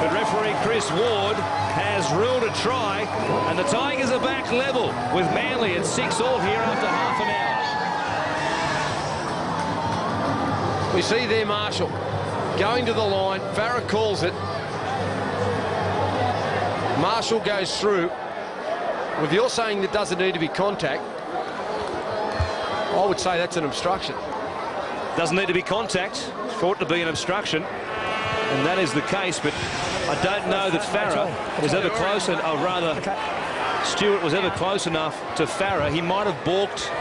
But referee Chris Ward has ruled a try, and the Tigers are back level with Manly at 6-all here after half an hour. We see there Marshall going to the line. Farah calls it. Marshall goes through. If you're saying that doesn't need to be contact, I would say that's an obstruction. Doesn't need to be contact for it to be an obstruction, and that is the case. But I don't know that Farah was ever close, or rather Stewart was ever close enough to Farah. He might have balked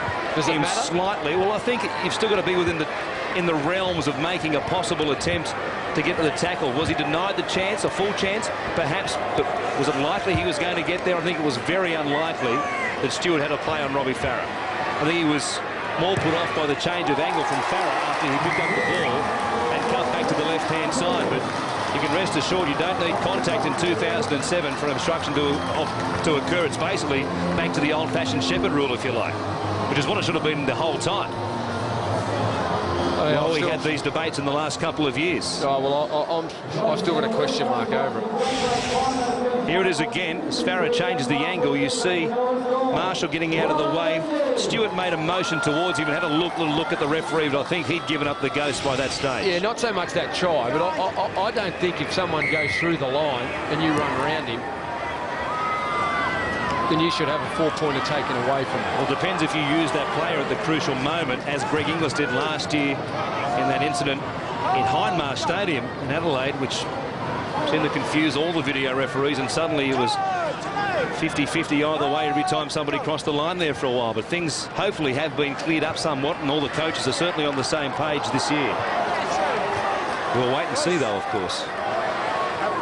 him slightly. Well, I think you've still got to be within the realms of making a possible attempt to get to the tackle. Was he denied the chance, a full chance? Perhaps, but was it likely he was going to get there? I think it was very unlikely that Stewart had a play on Robbie Farah. I think he was more put off by the change of angle from Farah after he picked up the ball and cut back to the left-hand side. But you can rest assured you don't need contact in 2007 for an obstruction to occur. It's basically back to the old-fashioned Shepherd rule, if you like, which is what it should have been the whole time. Well, we had these debates in the last couple of years. Oh, well, I've still got a question mark over it. Here it is again. As Farah changes the angle, you see Marshall getting out of the way. Stewart made a motion towards him and had a little look at the referee, but I think he'd given up the ghost by that stage. Yeah, not so much that try, but I don't think if someone goes through the line and you run around him, then you should have a four-pointer taken away from him. Well, it depends if you use that player at the crucial moment, as Greg Inglis did last year in that incident in Hindmarsh Stadium in Adelaide, which seemed to confuse all the video referees, and suddenly it was 50-50 either way every time somebody crossed the line there for a while. But things hopefully have been cleared up somewhat, and all the coaches are certainly on the same page this year. We'll wait and see, though, of course.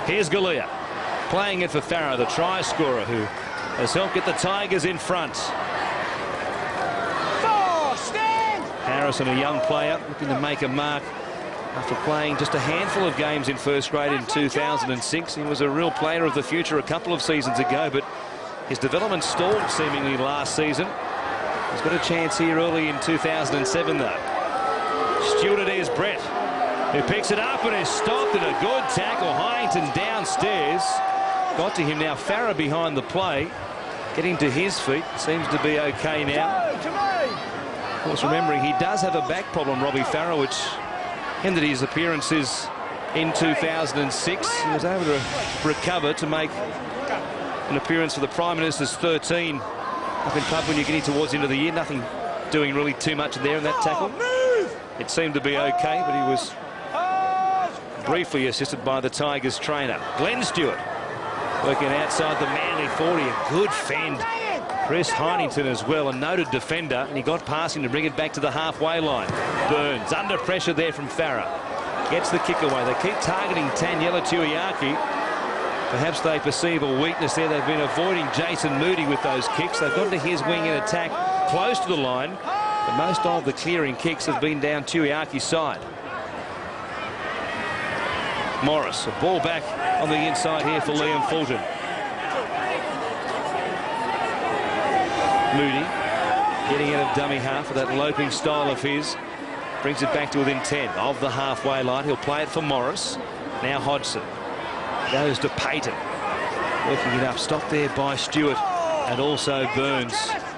Here's Galea playing it for Farah, the try scorer, who has helped get the Tigers in front. Harrison, a young player, looking to make a mark after playing just a handful of games in first grade in 2006. He was a real player of the future a couple of seasons ago, but his development stalled seemingly last season. He's got a chance here early in 2007, though. Stewart, it is Brett, who picks it up and is stopped, and a good tackle. Hyington downstairs. Got to him now. Farah behind the play. getting to his feet. Seems to be okay now. Of course, remembering he does have a back problem, Robbie Farah, which ended his appearances in 2006. He was able to recover to make an appearance for the Prime Minister's 13 up in Papua New Guinea towards the end of the year. Nothing doing really too much there in that tackle. It seemed to be okay, but he was briefly assisted by the Tigers trainer. Glenn Stewart working outside the Manly 40. A good fend. Chris Heinington as well, a noted defender, and he got past him to bring it back to the halfway line. Burns under pressure there from Farah. Gets the kick away. They keep targeting Taniela Tuiaki. Perhaps they perceive a weakness there. They've been avoiding Jason Moody with those kicks. They've gone to his wing in attack close to the line, but most of the clearing kicks have been down Tuiaki's side. Morris, a ball back on the inside here for Liam Fulton. Moody getting out of dummy half with that loping style of his. Brings it back to within 10 of the halfway line. He'll play it for Morris. Now Hodgson goes to Payton. Working it up. Stopped there by Stewart and also Burns.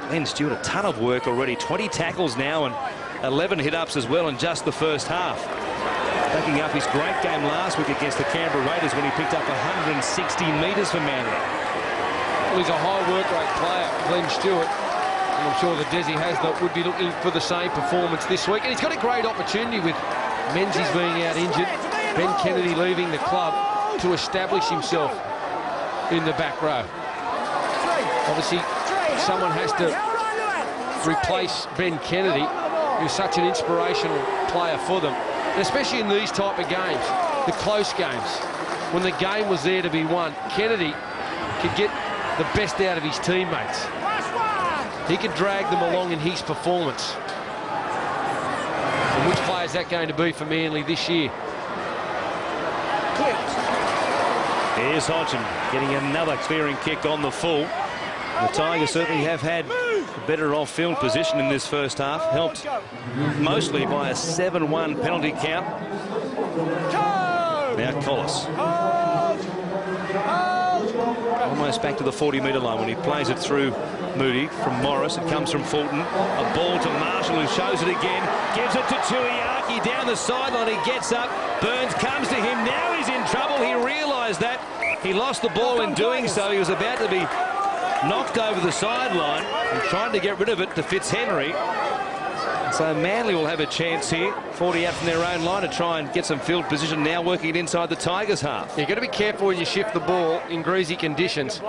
Glenn Stewart, a ton of work already. 20 tackles now and 11 hit-ups as well in just the first half. Backing up his great game last week against the Canberra Raiders when he picked up 160 metres for Manly. Well, he's a high work rate player, Glenn Stewart. And I'm sure that Desi Hasler would be looking for the same performance this week. And he's got a great opportunity with Menzies being out injured, Ben Kennedy leaving the club, to establish himself in the back row. Obviously, someone has to replace Ben Kennedy, who's such an inspirational player for them. And especially in these type of games, the close games, when the game was there to be won, Kennedy could get the best out of his teammates. He could drag them along in his performance. And which player is that going to be for Manly this year? Here's Hodgson getting another clearing kick on the full. The Tigers certainly have had a better off-field position in this first half, helped mostly by a 7-1 penalty count. Now Collis. Almost back to the 40-metre line when he plays it through Moody from Morris. It comes from Fulton. A ball to Marshall, who shows it again. Gives it to Tuiaki down the sideline. He gets up. Burns comes to him. Now he's in trouble. He realised that. He lost the ball in doing so. He was about to be knocked over the sideline and trying to get rid of it to Fitzhenry. So Manly will have a chance here. 40 out from their own line to try and get some field position, now working it inside the Tigers' half. You've got to be careful when you shift the ball in greasy conditions,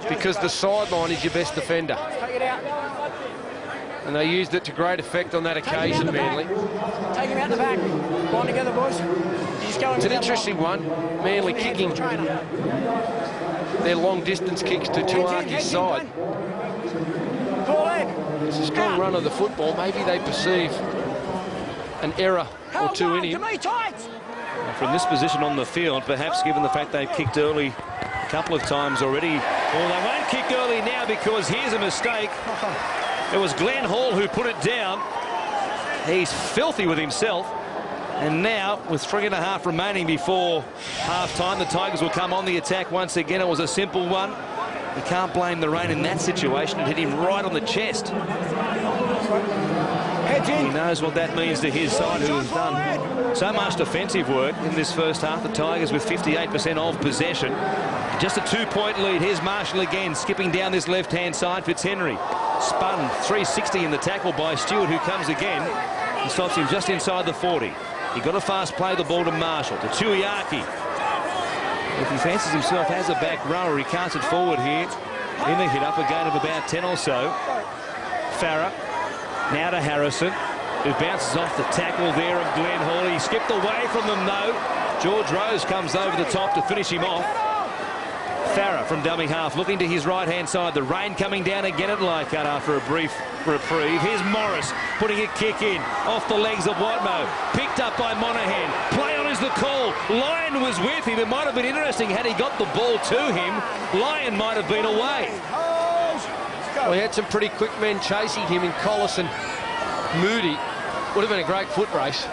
because the sideline is your best defender. And they used it to great effect on that occasion, Manly. Take him out the back. Bond together, boys. It's an interesting one. Manly kicking their long-distance kicks to Tuiaki's side. It's a strong run of the football. Maybe they perceive an error or two in him. From this position on the field, perhaps given the fact they've kicked early a couple of times already. Well, they won't kick early now because here's a mistake. It was Glenn Hall who put it down. He's filthy with himself. And now, with 3.5 remaining before half-time, the Tigers will come on the attack once again. It was a simple one. You can't blame the rain in that situation. It hit him right on the chest. He knows what that means to his side, who has done so much defensive work in this first half. The Tigers with 58% of possession. Just a 2-point lead. Here's Marshall again, skipping down this left-hand side. Fitzhenry spun 360 in the tackle by Stewart, who comes again and stops him just inside the 40. He got a fast play the ball to Marshall, to Tuiaki. If he fancies himself as a back rower, he casts it forward here in the hit-up, a gain of about 10 or so. Farah now to Harrison, who bounces off the tackle there of Glenn Hall. He skipped away from them, though. George Rose comes over the top to finish him off. Farah from dummy half, looking to his right-hand side. The rain coming down again at Leichhardt after a brief reprieve. Here's Morris putting a kick in off the legs of Watmo. Picked up by Monaghan. Play on is the call. Lyon was with him. It might have been interesting had he got the ball to him. Lyon might have been away. Well, he had some pretty quick men chasing him in Collis and Moody. Would have been a great foot race.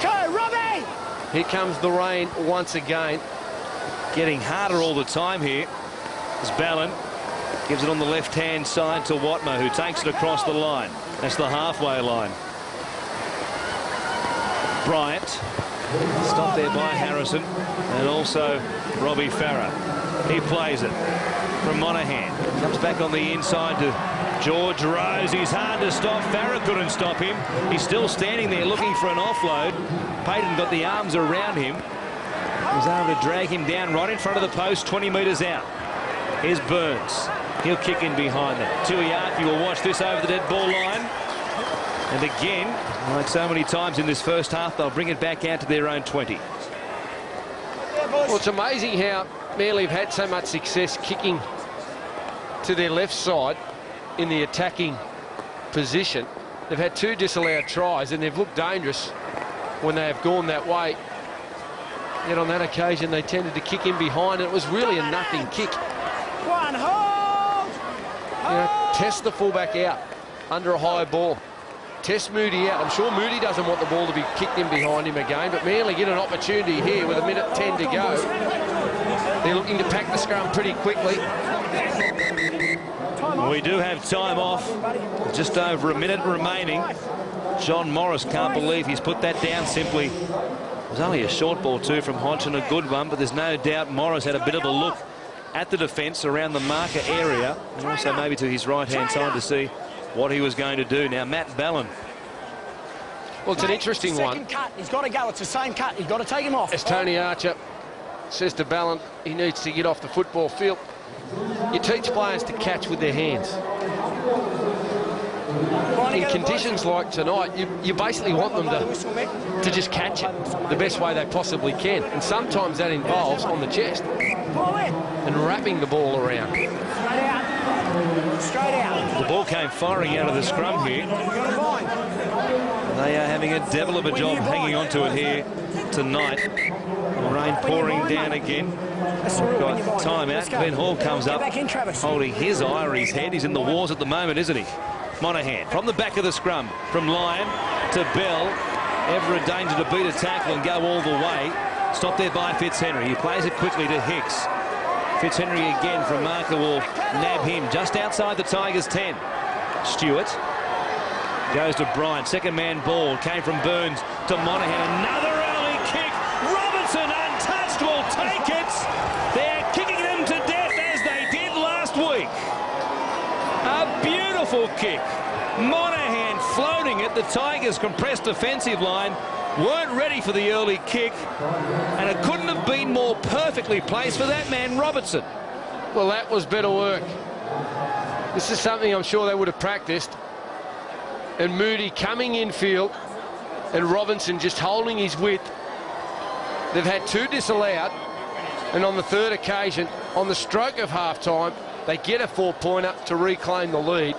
Go, Robbie! Here comes the rain once again. Getting harder all the time here. As Ballin gives it on the left-hand side to Watmer, who takes it across the line. That's the halfway line. Bryant, stopped there by Harrison, and also Robbie Farah. He plays it from Monahan. Comes back on the inside to George Rose. He's hard to stop. Farah couldn't stop him. He's still standing there looking for an offload. Payton got the arms around him. He was able to drag him down right in front of the post, 20 metres out. Here's Burns. He'll kick in behind that. Tuiaki will watch this over the dead ball line. And again, like so many times in this first half, they'll bring it back out to their own 20. Well, it's amazing how Manly have had so much success kicking to their left side in the attacking position. They've had 2 disallowed tries, and they've looked dangerous when they have gone that way. Yet on that occasion, they tended to kick in behind, and it was really a nothing kick. One, hold! You know, test the fullback out under a high ball. Test Moody out. I'm sure Moody doesn't want the ball to be kicked in behind him again, but Manly get an opportunity here with 1:10 to go. They're looking to pack the scrum pretty quickly. We do have time off. Just over a minute remaining. John Morris can't believe he's put that down simply. It was only a short ball too from Hodgson, a good one, but there's no doubt Morris had a bit of a look at the defence around the marker area, and also maybe to his right-hand side to see what he was going to do. Now, Matt Ballin. Well, it's an interesting one. Cut. He's got to go. It's the same cut. He's got to take him off. As Tony Archer says to Ballin, he needs to get off the football field. You teach players to catch with their hands. In conditions like tonight, you basically want them to just catch it the best way they possibly can. And sometimes that involves on the chest and wrapping the ball around. Straight out. Straight out. The ball came firing out of the scrum here. They are having a devil of a job hanging on to it here tonight. Rain pouring down again. Got time out. Ben Hall comes up holding his eye or his head. He's in the wars at the moment, isn't he? Monahan from the back of the scrum, from Lyon to Bell. Ever a danger to beat a tackle and go all the way. Stopped there by Fitzhenry. He plays it quickly to Hicks. Fitzhenry again from Marker will nab him just outside the Tigers' 10. Stewart goes to Bryant. Second man ball came from Burns to Monahan. Another early kick. Robinson untouched will take it. They're kicking them to death as they did last week. A beautiful kick. Monahan floating at the Tigers' compressed defensive line. Weren't ready for the early kick, and it couldn't have been more perfectly placed for that man, Robertson. Well, that was better work. This is something I'm sure they would have practiced. And Moody coming infield, and Robinson just holding his width. They've had 2 disallowed, and on the 3rd occasion, on the stroke of half-time, they get a 4-pointer to reclaim the lead.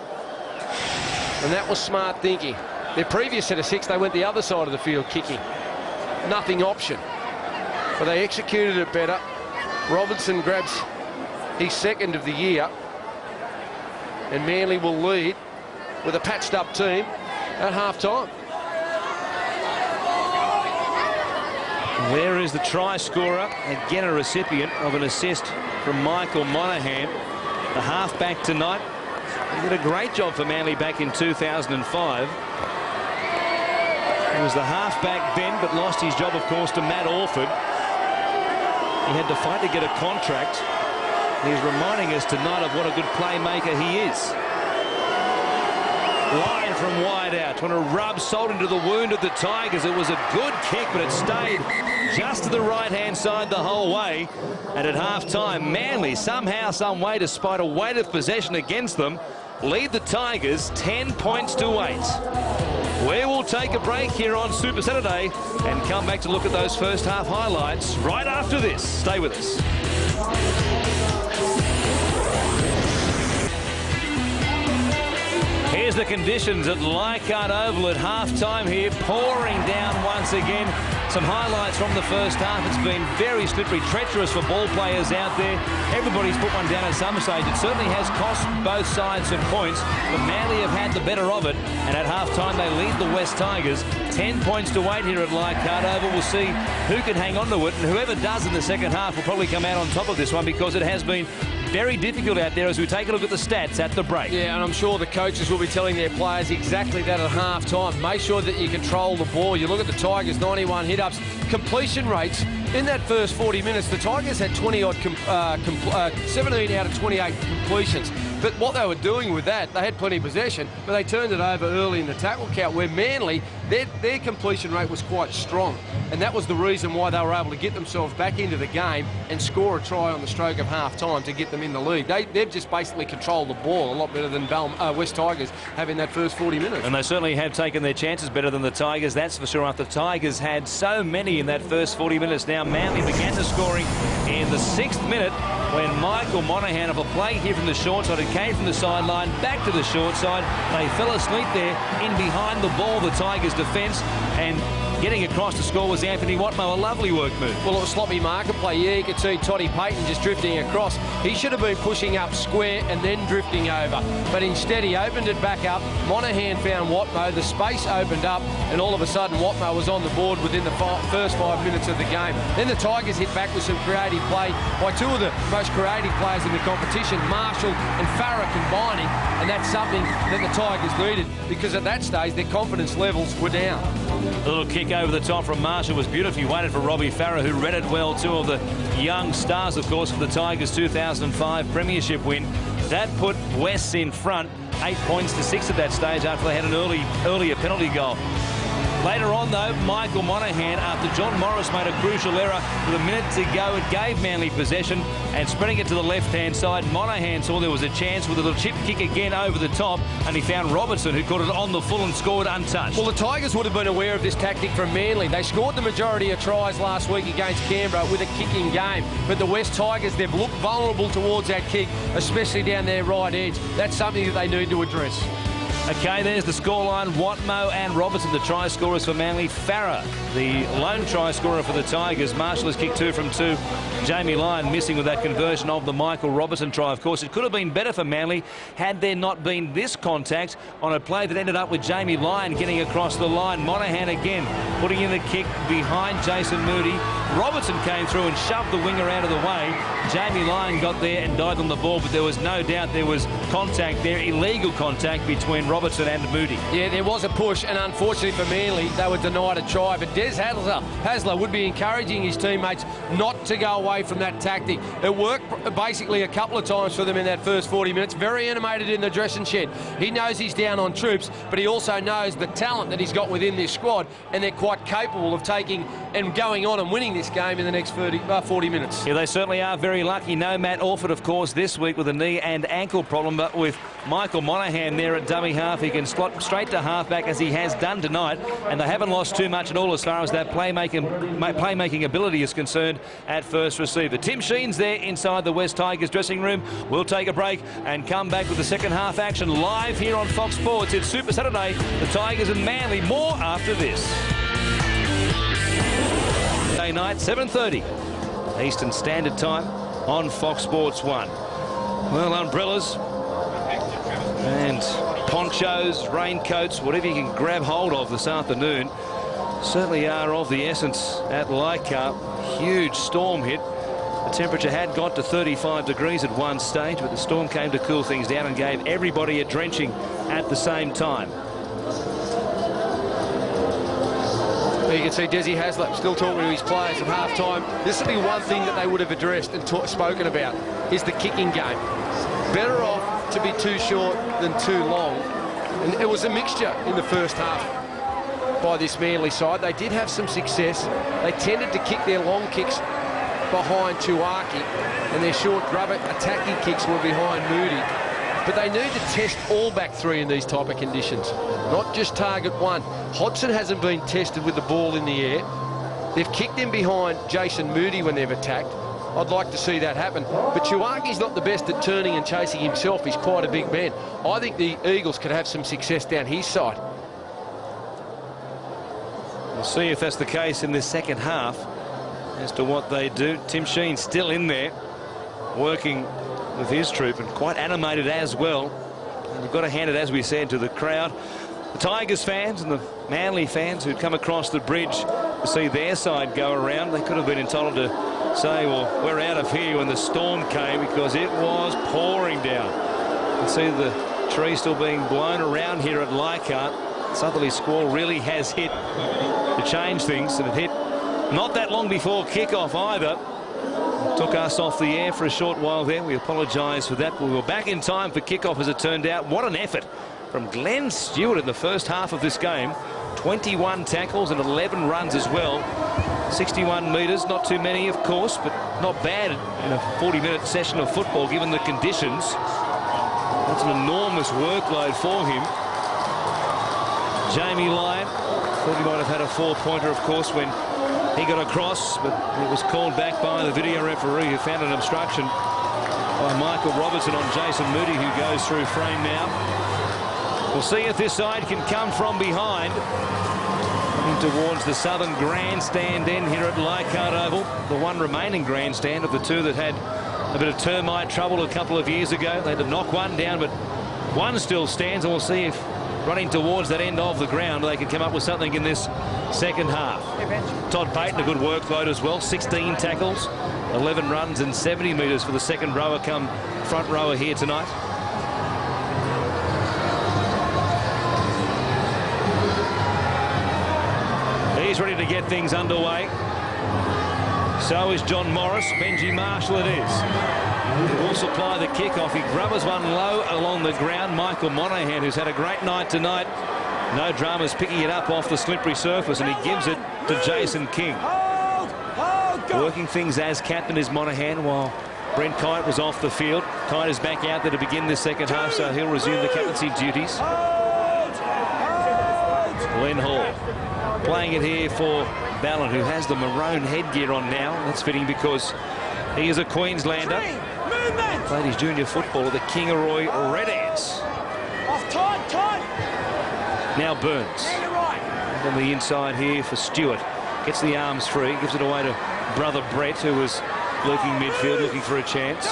And that was smart thinking. Their previous set of 6, they went the other side of the field kicking. Nothing option. But they executed it better. Robinson grabs his 2nd of the year. And Manly will lead with a patched-up team at half-time. There is the try scorer. Again, a recipient of an assist from Michael Monahan, the half-back tonight. He did a great job for Manly back in 2005. He was the half-back then, but lost his job, of course, to Matt Orford. He had to fight to get a contract. He's reminding us tonight of what a good playmaker he is. Line from wide out, trying to rub salt into the wound of the Tigers. It was a good kick, but it stayed just to the right-hand side the whole way. And at half-time, Manly, somehow, some way, despite a weight of possession against them, lead the Tigers 10 points to 8. We will take a break here on Super Saturday and come back to look at those first half highlights right after this. Stay with us. Here's the conditions at Leichhardt Oval at half-time here, pouring down once again. Some highlights from the first half. It's been very slippery, treacherous for ball players out there. Everybody's put one down at some stage. It certainly has cost both sides some points, but Manly have had the better of it, and at half-time they lead the West Tigers 10 points to 8 here at Leichhardt Oval. We'll see who can hang on to it, and whoever does in the second half will probably come out on top of this one, because it has been very difficult out there as we take a look at the stats at the break. Yeah, and I'm sure the coaches will be telling their players exactly that at half-time. Make sure that you control the ball. You look at the Tigers, 91 hit-ups. Completion rates in that first 40 minutes, the Tigers had 17 out of 28 completions. But what they were doing with that, they had plenty of possession, but they turned it over early in the tackle count, where Manly, their completion rate was quite strong. And that was the reason why they were able to get themselves back into the game and score a try on the stroke of half-time to get them in the lead. They've just basically controlled the ball a lot better than West Tigers have in that first 40 minutes. And they certainly have taken their chances better than the Tigers, that's for sure. After the Tigers had so many in that first 40 minutes. Now Manly began the scoring in the 6th minute when Michael Monaghan, of a play here from the short side, it came from the sideline back to the short side. They fell asleep there in behind the ball, the Tigers defence, and getting across to score was Anthony Watmo. A lovely work move. Well, it was sloppy market play. Yeah, you could see Toddy Payton just drifting across. He should have been pushing up square and then drifting over. But instead, he opened it back up. Monaghan found Watmo. The space opened up, and all of a sudden, Watmo was on the board within the first 5 minutes of the game. Then the Tigers hit back with some creative play by two of the most creative players in the competition, Marshall and Farah combining, and that's something that the Tigers needed, because at that stage, their confidence levels were down. A little kick over the top from Marshall was beautiful. He waited for Robbie Farah, who read it well. Two of the young stars, of course, for the Tigers' 2005 premiership win. That put Wests in front, 8 points to 6 at that stage after they had an earlier penalty goal. Later on, though, Michael Monaghan, after John Morris made a crucial error with a minute to go, it gave Manly possession, and spreading it to the left-hand side, Monaghan saw there was a chance with a little chip kick again over the top, and he found Robertson, who caught it on the full and scored untouched. Well, the Tigers would have been aware of this tactic from Manly. They scored the majority of tries last week against Canberra with a kicking game, but the West Tigers, they've looked vulnerable towards that kick, especially down their right edge. That's something that they need to address. Okay, there's the scoreline. Watmo and Robertson, the try scorers for Manly. Farah, the lone try scorer for the Tigers. Marshall has kicked 2 from 2. Jamie Lyon missing with that conversion of the Michael Robertson try. Of course, it could have been better for Manly had there not been this contact on a play that ended up with Jamie Lyon getting across the line. Monaghan again putting in the kick behind Jason Moody. Robertson came through and shoved the winger out of the way. Jamie Lyon got there and died on the ball, but there was no doubt there was contact there, illegal contact between Robertson and Moody. Yeah, there was a push, and unfortunately for Manly, they were denied a try. But Des Hasler would be encouraging his teammates not to go away from that tactic. It worked basically a couple of times for them in that first 40 minutes. Very animated in the dressing shed. He knows he's down on troops, but he also knows the talent that he's got within this squad, and they're quite capable of taking and going on and winning this game in the next 40 minutes. Yeah, they certainly are very lucky. No Matt Orford, of course, this week with a knee and ankle problem, but with Michael Monaghan there at dummy half, he can slot straight to halfback as he has done tonight, and they haven't lost too much at all as far as that playmaking ability is concerned at first receiver. Tim Sheen's there inside the West Tigers dressing room. We'll take a break and come back with the second half action live here on Fox Sports. It's Super Saturday, the Tigers and Manly. More after this. Day night, 7:30 Eastern Standard Time on Fox Sports 1. Well, umbrellas and ponchos, raincoats, whatever you can grab hold of this afternoon certainly are of the essence at Leichhardt. Huge storm hit. The temperature had got to 35 degrees at one stage, but the storm came to cool things down and gave everybody a drenching at the same time. You can see Desi Hasler still talking to his players at half-time. This will be one thing that they would have addressed and spoken about, is the kicking game. Better off to be too short than too long. And it was a mixture in the first half by this Manly side. They did have some success. They tended to kick their long kicks behind Tuaki, and their short grubber attacking kicks were behind Moody. But they need to test all back three in these type of conditions, not just target one. Hodgson hasn't been tested with the ball in the air. They've kicked him behind Jason Moody when they've attacked. I'd like to see that happen. But Tuaki's not the best at turning and chasing himself. He's quite a big man. I think the Eagles could have some success down his side. We'll see if that's the case in the second half as to what they do. Tim Sheen still in there working with his troop and quite animated as well. And you've got to hand it, as we said, to the crowd. The Tigers fans and the Manly fans who'd come across the bridge to see their side go around. They could have been entitled to say, well, we're out of here when the storm came, because it was pouring down. You can see the tree still being blown around here at Leichhardt. Southerly squall really has hit to change things, and it hit not that long before kickoff either. Took us off the air for a short while there. We apologise for that. We were back in time for kickoff, as it turned out. What an effort from Glenn Stewart in the first half of this game. 21 tackles and 11 runs as well. 61 metres, not too many, of course, but not bad in a 40-minute session of football, given the conditions. That's an enormous workload for him. Jamie Lyon thought he might have had a four-pointer, of course, when he got across, but it was called back by the video referee, who found an obstruction by Michael Robertson on Jason Moody, who goes through frame now. We'll see if this side can come from behind. Coming towards the southern grandstand end here at Leichhardt Oval, the one remaining grandstand of the two that had a bit of termite trouble a couple of years ago. They had to knock one down, but one still stands, and we'll see if running towards that end of the ground they can come up with something in this second half. Todd Payton, a good workload as well. 16 tackles, 11 runs and 70 metres for the second rower come front rower here tonight. He's ready to get things underway. So is John Morris. Benji Marshall it is. He will supply the kickoff. He grubbers one low along the ground. Michael Monaghan, who's had a great night tonight. No dramas, picking it up off the slippery surface, and he gives it to Jason King. Working things as captain is Monaghan, while Brent Kite was off the field. Kite is back out there to begin this second half, so he'll resume the captaincy duties. Glenn Hall playing it here for Ballin, who has the maroon headgear on now. That's fitting because he is a Queenslander. Played his junior football at the Kingaroy Red Ants. Now Burns. On the inside here for Stewart. Gets the arms free, gives it away to brother Brett, who was lurking midfield, looking for a chance.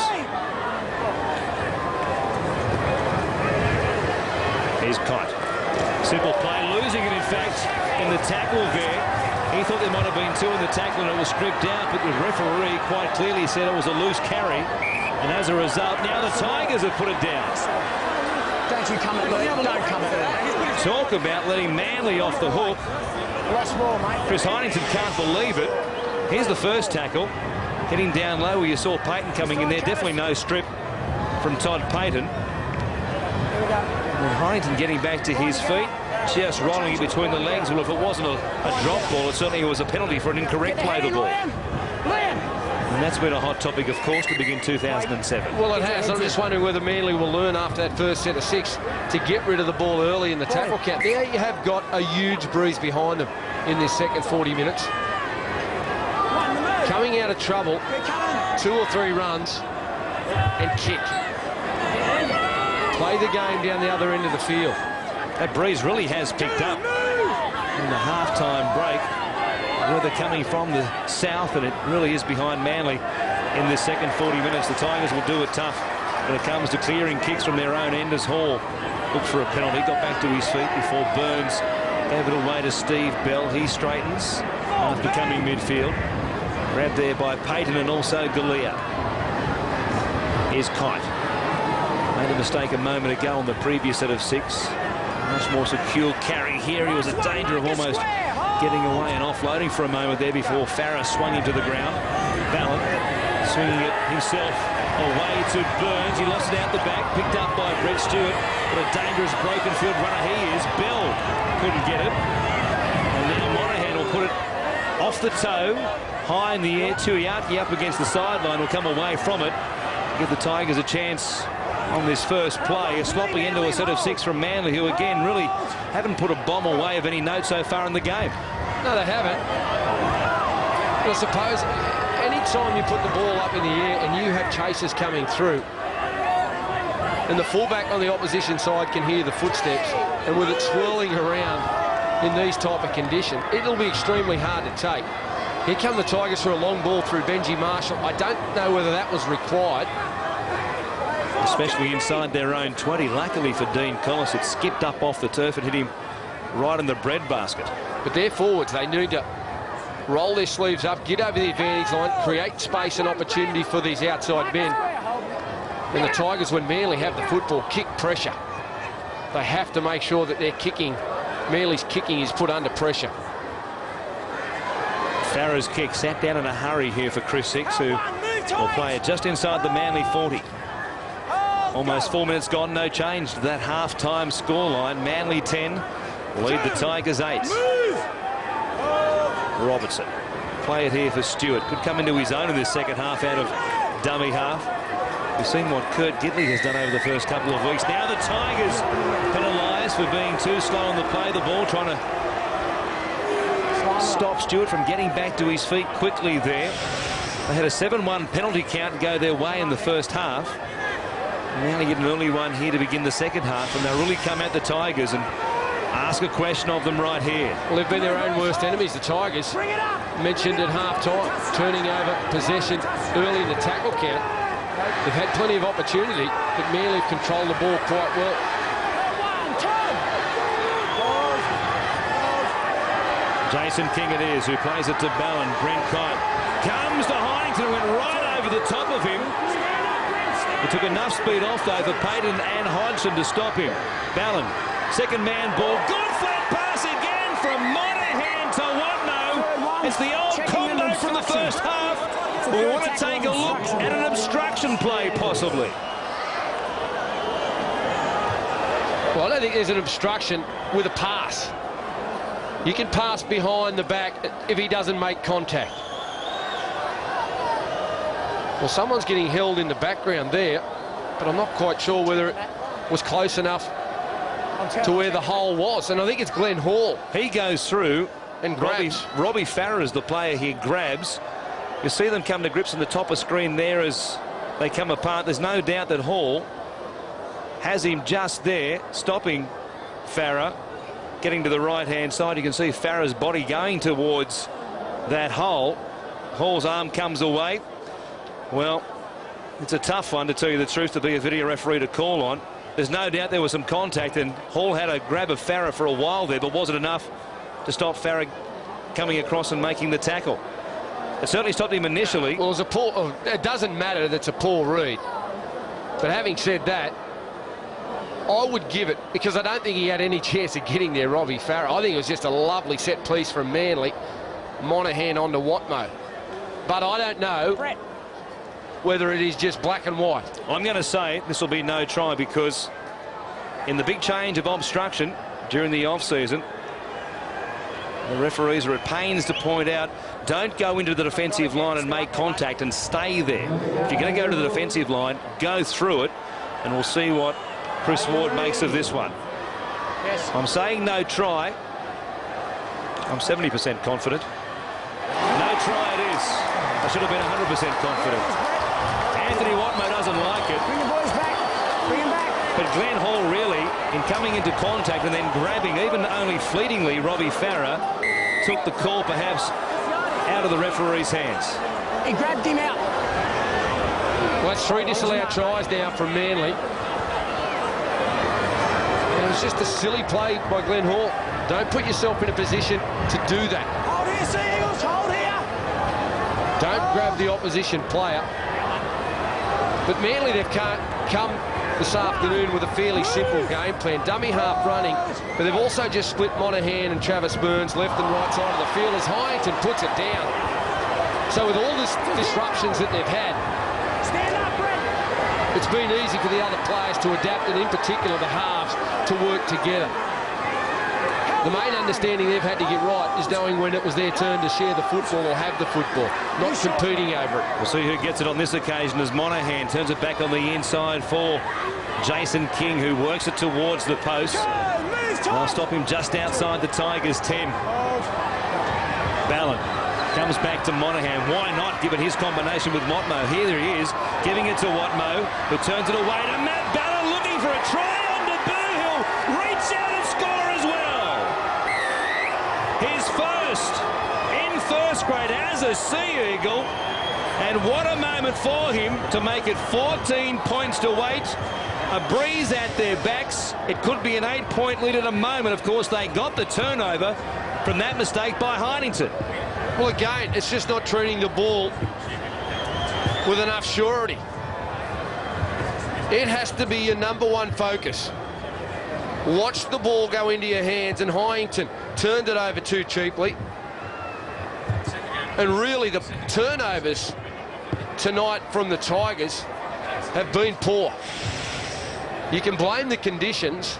Here's Kite. Simple play, losing it in fact in the tackle there. He thought there might have been two in the tackle and it was stripped out, but the referee quite clearly said it was a loose carry. And as a result, now the Tigers have put it down. Don't you come at me. Don't come at me. Talk about letting Manly off the hook. Lost more, mate. Chris Heinington can't believe it. Here's the first tackle. Hitting down low where you saw Payton coming in there. Definitely no strip from Todd Payton. And Heinington getting back to his feet. Just rolling it between the legs. Well, if it wasn't a drop ball, it certainly was a penalty for an incorrect play of the ball. And that's been a hot topic, of course, to begin 2007. Well, it has. I'm just wondering whether Manly will learn after that first set of 6 to get rid of the ball early in the tackle count. There you have got a huge breeze behind them in this second 40 minutes. Coming out of trouble, 2 or 3 runs and kick. Play the game down the other end of the field. That breeze really has picked up in the half-time break. Weather coming from the south, and it really is behind Manly in this second 40 minutes. The Tigers will do it tough when it comes to clearing kicks from their own end, as Hall looked for a penalty, got back to his feet before Burns gave it away to Steve Bell. He straightens after coming midfield. Grabbed there by Payton and also Galea. Here's Kite. Made a mistake a moment ago on the previous set of 6. Much more secure carry here. He was in danger of almost getting away and offloading for a moment there before Farah swung him to the ground. Ballin swinging it himself away to Burns. He lost it out the back, picked up by Brett Stewart. But a dangerous broken field runner he is. Bell couldn't get it. And now Monaghan will put it off the toe, high in the air. Tuiaki up against the sideline, will come away from it. Give the Tigers a chance on this first play. A sloppy end to a set of 6 from Manly, who again really haven't put a bomb away of any note so far in the game. No, they haven't. But I suppose any time you put the ball up in the air and you have chasers coming through, and the fullback on the opposition side can hear the footsteps, and with it swirling around in these type of conditions, it'll be extremely hard to take. Here come the Tigers for a long ball through Benji Marshall. I don't know whether that was required. Especially inside their own 20. Luckily for Dean Collis, it skipped up off the turf and hit him right in the breadbasket. But their forwards, they need to roll their sleeves up, get over the advantage line, create space and opportunity for these outside men. And the Tigers, when Manly have the football, kick pressure. They have to make sure that they're kicking, Manly's kicking is put under pressure. Farah's kick sat down in a hurry here for Chris Hicks, who will play it just inside the Manly 40. Almost 4 minutes gone, no change to that half-time scoreline. Manly 10, lead the Tigers 8. Robertson, play it here for Stewart. Could come into his own in this second half out of dummy half. We've seen what Kurt Gidley has done over the first couple of weeks. Now the Tigers penalised for being too slow on the play of the ball, trying to stop Stewart from getting back to his feet quickly there. They had a 7-1 penalty count go their way in the first half. Now they get an early one here to begin the second half, and they'll really come at the Tigers and ask a question of them right here. Well, they've been their own worst enemies, the Tigers. Mentioned at half-time, turning over possession early in the tackle count. They've had plenty of opportunity, but Manly have controlled the ball quite well. Jason King it is, who plays it to Ballin. Brent Kite comes to Heinington, went right over the top of him. It took enough speed off, though, for Payton and Hodgson to stop him. Ballin, second man ball. Good flat pass again from Monahan to Watmo. It's the old combo from the first half. We want to take a look at an obstruction play, possibly. Well, I don't think there's an obstruction with a pass. You can pass behind the back if he doesn't make contact. Well, someone's getting held in the background there, but I'm not quite sure whether it was close enough to where the hole was. And I think it's Glenn Hall. He goes through, and grabs. Robbie Farah is the player he grabs. You see them come to grips in the top of screen there as they come apart. There's no doubt that Hall has him just there, stopping Farah, getting to the right-hand side. You can see Farah's body going towards that hole. Hall's arm comes away. Well, it's a tough one, to tell you the truth, to be a video referee to call on. There's no doubt there was some contact, and Hall had a grab of Farah for a while there, but was it enough to stop Farah coming across and making the tackle? It certainly stopped him initially. Well, it was a poor, it doesn't matter that it's a poor read. But having said that, I would give it, because I don't think he had any chance of getting there, Robbie Farah. I think it was just a lovely set piece from Manly. Monahan onto Watmo. But I don't know whether it is just black and white. I'm going to say this will be no try, because in the big change of obstruction during the off-season, the referees are at pains to point out, don't go into the defensive line and make contact and stay there. If you're going to go to the defensive line, go through it, and we'll see what Chris Ward makes of this one. Yes. I'm saying no try. I'm 70% confident. No try it is. I should have been 100% confident. Anthony Watmo doesn't like it. Bring the boys back. Bring him back. But Glenn Hall really, in coming into contact and then grabbing, even only fleetingly, Robbie Farah, took the call perhaps out of the referee's hands. He grabbed him out. Well, that's 3 disallowed tries now from Manly. And it was just a silly play by Glenn Hall. Don't put yourself in a position to do that. Hold here, Sea Eagles. Hold here. Don't grab the opposition player. But Manly, they've come this afternoon with a fairly simple game plan. Dummy half running, but they've also just split Monahan and Travis Burns left and right side of the field as Heinington puts it down. So with all these disruptions that they've had, Stand up, Brett. it's been easy for the other players to adapt, and in particular the halves, to work together. The main understanding they've had to get right is knowing when it was their turn to share the football or have the football, not competing over it. We'll see who gets it on this occasion as Monahan turns it back on the inside for Jason King, who works it towards the post. I'll stop him just outside the Tigers' 10. Ballin comes back to Monahan. Why not, given his combination with Watmo? Here he is, giving it to Watmo, who turns it away to Matt Ballin, looking for a try on debut. He'll reach out and score as well. His first in first grade as a Sea Eagle, and what a moment for him to make it 14 points to 8. A breeze at their backs. It could be an 8-point lead at a moment. Of course, they got the turnover from that mistake by Heinington. Well, again, it's just not treating the ball with enough surety. It has to be your #1 focus. Watch the ball go into your hands, and Hyington turned it over too cheaply. And really, the turnovers tonight from the Tigers have been poor. You can blame the conditions,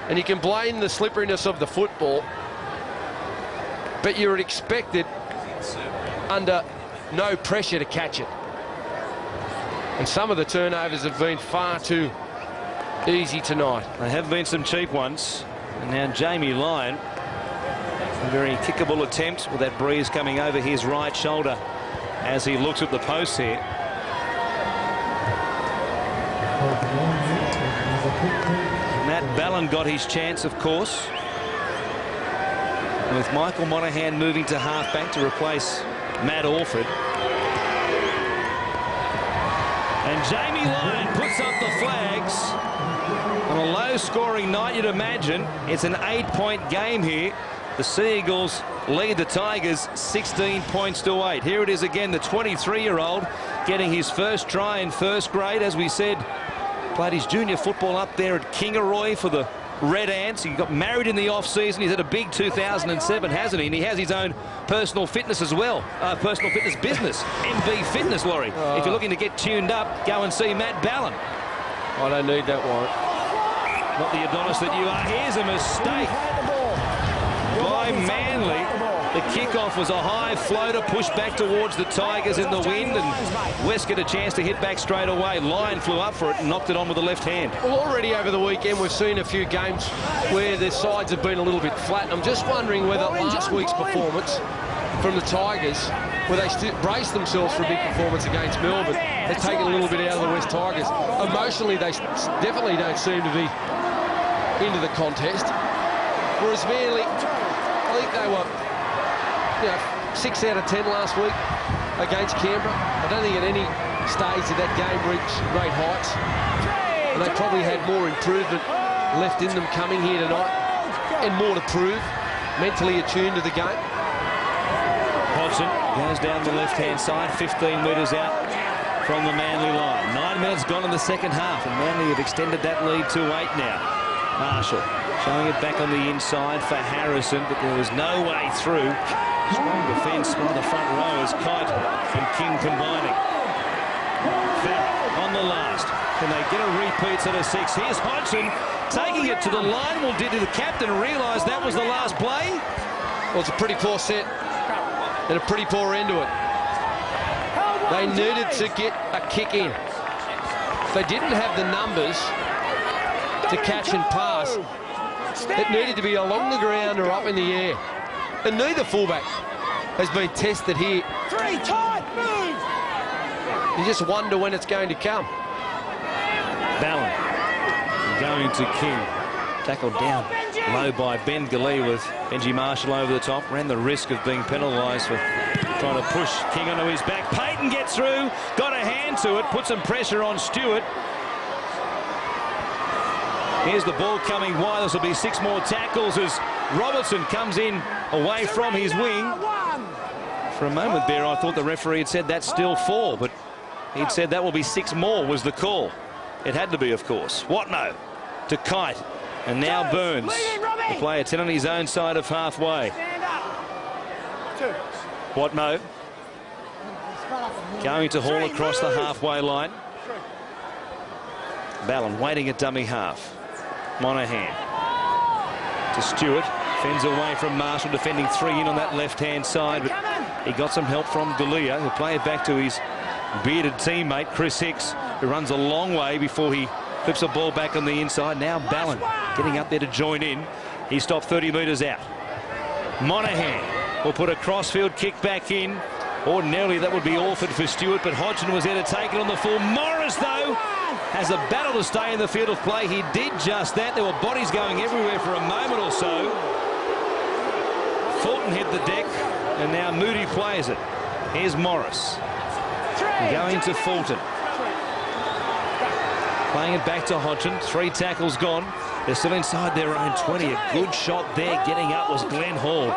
and you can blame the slipperiness of the football, but you're expected under no pressure to catch it. And some of the turnovers have been far too easy tonight. There have been some cheap ones. And now Jamie Lyon, a very kickable attempt with that breeze coming over his right shoulder as he looks at the post here. Matt Ballin got his chance, of course. And with Michael Monaghan moving to halfback to replace Matt Orford. And Jamie Lyon puts up the flags. On a low-scoring night, you'd imagine. It's an 8-point game here. The Seagulls lead the Tigers 16 points to 8. Here it is again, the 23-year-old getting his first try in first grade. As we said, played his junior football up there at Kingaroy for the Red Ants. He got married in the off-season. He's had a big 2007, hasn't he? And he has his own personal fitness as well. Personal fitness business. MV Fitness, Laurie. If you're looking to get tuned up, go and see Matt Ballin. I don't need that warrant. Not the Adonis that you are. Here's a mistake by Manly. The kickoff was a high floater pushed back towards the Tigers in the wind, and West get a chance to hit back straight away. Lyon flew up for it and knocked it on with the left hand. Well, already over the weekend we've seen a few games where their sides have been a little bit flat. I'm just wondering whether last week's performance from the Tigers, where they braced themselves for a big performance against Melbourne, has taken a little bit out of the West Tigers. Emotionally, they definitely don't seem to be into the contest. Whereas Manly, I think they were 6 out of 10 last week against Canberra. I don't think at any stage did that game reach great heights. And they probably had more improvement left in them coming here tonight, and more to prove, mentally attuned to the game. Hodgson goes down the left-hand side, 15 metres out from the Manly line. 9 minutes gone in the second half, and Manly have extended that lead to 8 now. Marshall showing it back on the inside for Harrison, but there was no way through. Strong defence by the front row as Kite and King combining. Farrell on the last. Can they get a repeat set of 6? Here's Hodgson taking it to the line. Well, did the captain realise that was the last play? Well, it's a pretty poor set and a pretty poor end to it. They needed to get a kick in. They didn't have the numbers to catch and pass. It needed to be along the ground or up in the air. And neither fullback has been tested here. You just wonder when it's going to come. Ballin going to King. Tackled down low by Ben Galea with Benji Marshall over the top. Ran the risk of being penalised for trying to push King onto his back. Payton gets through, got a hand to it, put some pressure on Stewart. Here's the ball coming wide. This will be 6 more tackles as Robertson comes in away from his wing. For a moment there, I thought the referee had said that's still 4, but he'd said that will be 6 more was the call. It had to be, of course. Watno to Kite, and now Burns. The player 10 on his own side of halfway. Watno going to haul across the halfway line. Ballin waiting at dummy half. Monaghan to Stewart, fends away from Marshall, defending 3 in on that left-hand side, but he got some help from Galea, who'll play it back to his bearded teammate, Chris Hicks, who runs a long way before he flips the ball back on the inside. Now Ballin getting up there to join in. He stopped 30 metres out. Monaghan will put a crossfield kick back in. Ordinarily that would be Orford for Stewart, but Hodgson was there to take it on the full. Morris, though, has a battle to stay in the field of play. He did just that. There were bodies going everywhere for a moment or so. Fulton hit the deck, and now Moody plays it. Here's Morris. Going to Fulton. Playing it back to Hodgson. 3 tackles gone. They're still inside their own 20. A good shot there. Getting up was Glenn Hall.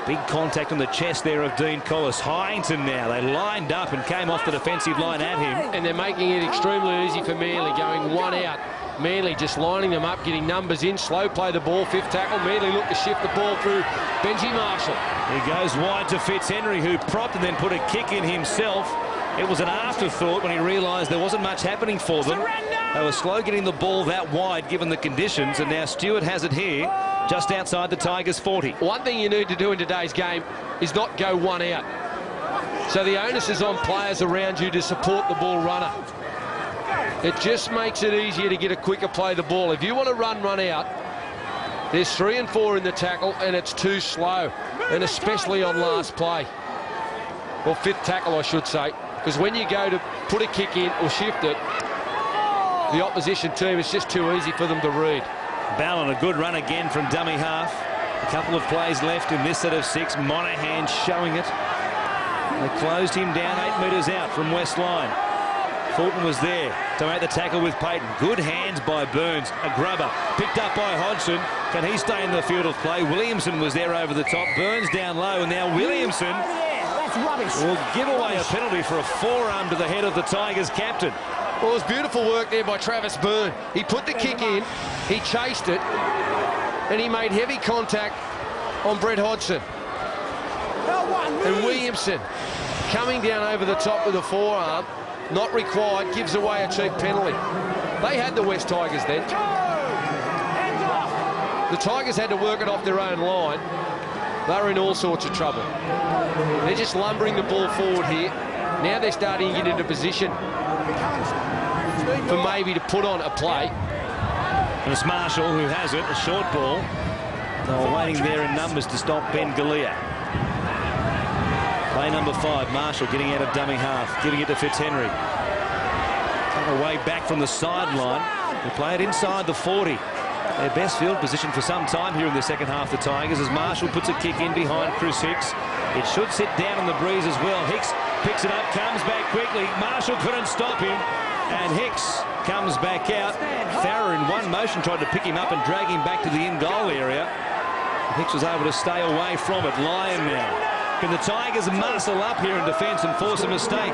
Big contact on the chest there of Dean Collis. Heinton now, they lined up and came off the defensive line at him. And they're making it extremely easy for Manly, going one out. Manly just lining them up, getting numbers in, slow play the ball, fifth tackle. Manly look to shift the ball through Benji Marshall. He goes wide to Fitzhenry, who propped and then put a kick in himself. It was an afterthought when he realised there wasn't much happening for them. They were slow getting the ball that wide given the conditions, and now Stewart has it here just outside the Tigers' 40. One thing you need to do in today's game is not go one out. So the onus is on players around you to support the ball runner. It just makes it easier to get a quicker play the ball. If you want to run out, there's 3 and 4 in the tackle, and it's too slow, and especially on last play. Well, fifth tackle, I should say, because when you go to put a kick in or shift it, the opposition team, it's just too easy for them to read. Ballin, a good run again from dummy half. A couple of plays left in this set of 6. Monahan showing it. They closed him down 8 metres out from West Line. Fulton was there to make the tackle with Payton. Good hands by Burns. A grubber picked up by Hodgson. Can he stay in the field of play? Williamson was there over the top. Burns down low, and now Williamson will give away a penalty for a forearm to the head of the Tigers captain. Well, it was beautiful work there by Travis Byrne. He put the kick in, he chased it, and he made heavy contact on Brett Hodgson. And Williamson coming down over the top with a forearm, not required, gives away a cheap penalty. They had the West Tigers then. The Tigers had to work it off their own line. They were in all sorts of trouble. They're just lumbering the ball forward here. Now they're starting to get into position for maybe to put on a play. And it's Marshall who has it, a short ball. They were waiting there in numbers to stop Ben Galea. Play number 5, Marshall getting out of dummy half, giving it to Fitzhenry. Cut away back from the sideline. They play it inside the 40. Their best field position for some time here in the second half, the Tigers, as Marshall puts a kick in behind Chris Hicks. It should sit down on the breeze as well. Hicks picks it up, comes back quickly. Marshall couldn't stop him, and Hicks comes back out. Farrer in one motion tried to pick him up and drag him back to the in-goal area. Hicks was able to stay away from it. Lyon now. Can the Tigers muscle up here in defence and force a mistake?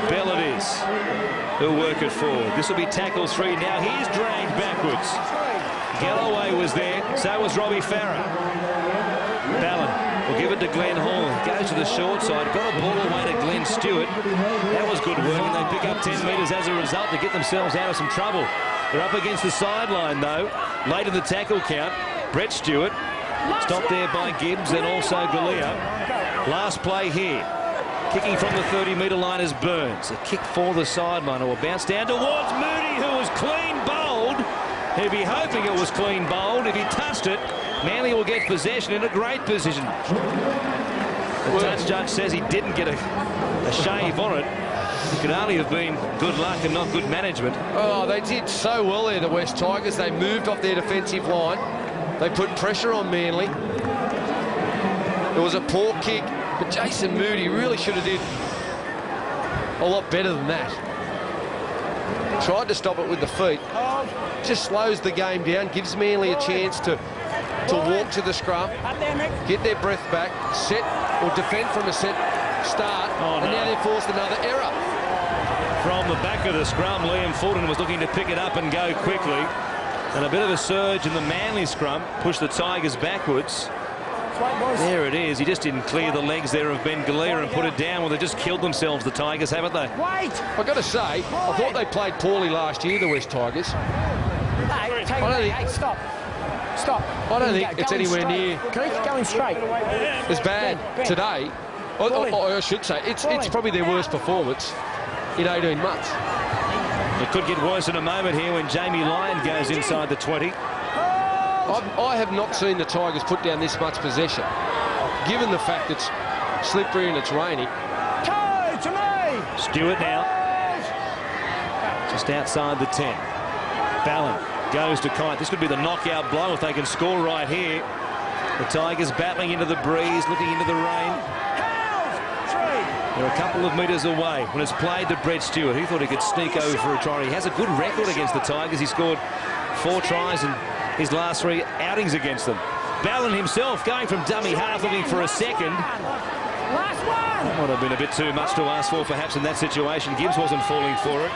Bell it is. He'll work it forward. This will be tackle 3 now. He's dragged backwards. Galloway was there. So was Robbie Farrer. Ballin will give it to Glenn Hall. Goes to the short side. Got a ball away to Glenn Stewart. That was good work, and they pick up 10 metres as a result to get themselves out of some trouble. They're up against the sideline, though. Late in the tackle count, Brett Stewart. Stopped there by Gibbs and also Galea. Last play here. Kicking from the 30-metre line is Burns. A kick for the sideline. It will bounce down towards Moody, who was clean bowled. He'd be hoping it was clean bowled. If he touched it, Manly will get possession in a great position. The touch judge says he didn't get a shave on it. It could only have been good luck and not good management. Oh, they did so well there, the West Tigers. They moved off their defensive line. They put pressure on Manly. It was a poor kick, but Jason Moody really should have did a lot better than that. Tried to stop it with the feet. Just slows the game down, gives Manly a chance to walk to the scrum, get their breath back, set or defend from a set start, and now they've forced another error. From the back of the scrum, Liam Fulton was looking to pick it up and go quickly. And a bit of a surge in the Manly scrum pushed the Tigers backwards. There it is. He just didn't clear the legs there of Ben Galea and put it down. Well, they just killed themselves, the Tigers, haven't they? I've got to say, I thought they played poorly last year, the West Tigers. Stop. I don't think it's anywhere near Going straight. as bad today. I should say, it's probably their worst performance in 18 months. It could get worse in a moment here when Jamie Lyon goes inside the 20. I have not seen the Tigers put down this much possession, given the fact it's slippery and it's raining. Stewart now, just outside the 10. Ballin goes to Kite. This could be the knockout blow if they can score right here. The Tigers battling into the breeze, looking into the rain. They're a couple of metres away when it's played to Brett Stewart. He thought he could sneak over for a try. He has a good record against the Tigers. He scored 4 tries in his last 3 outings against them. Ballin himself going from dummy half, looking for a second. Would have been a bit too much to ask for, perhaps, in that situation. Gibbs wasn't falling for it.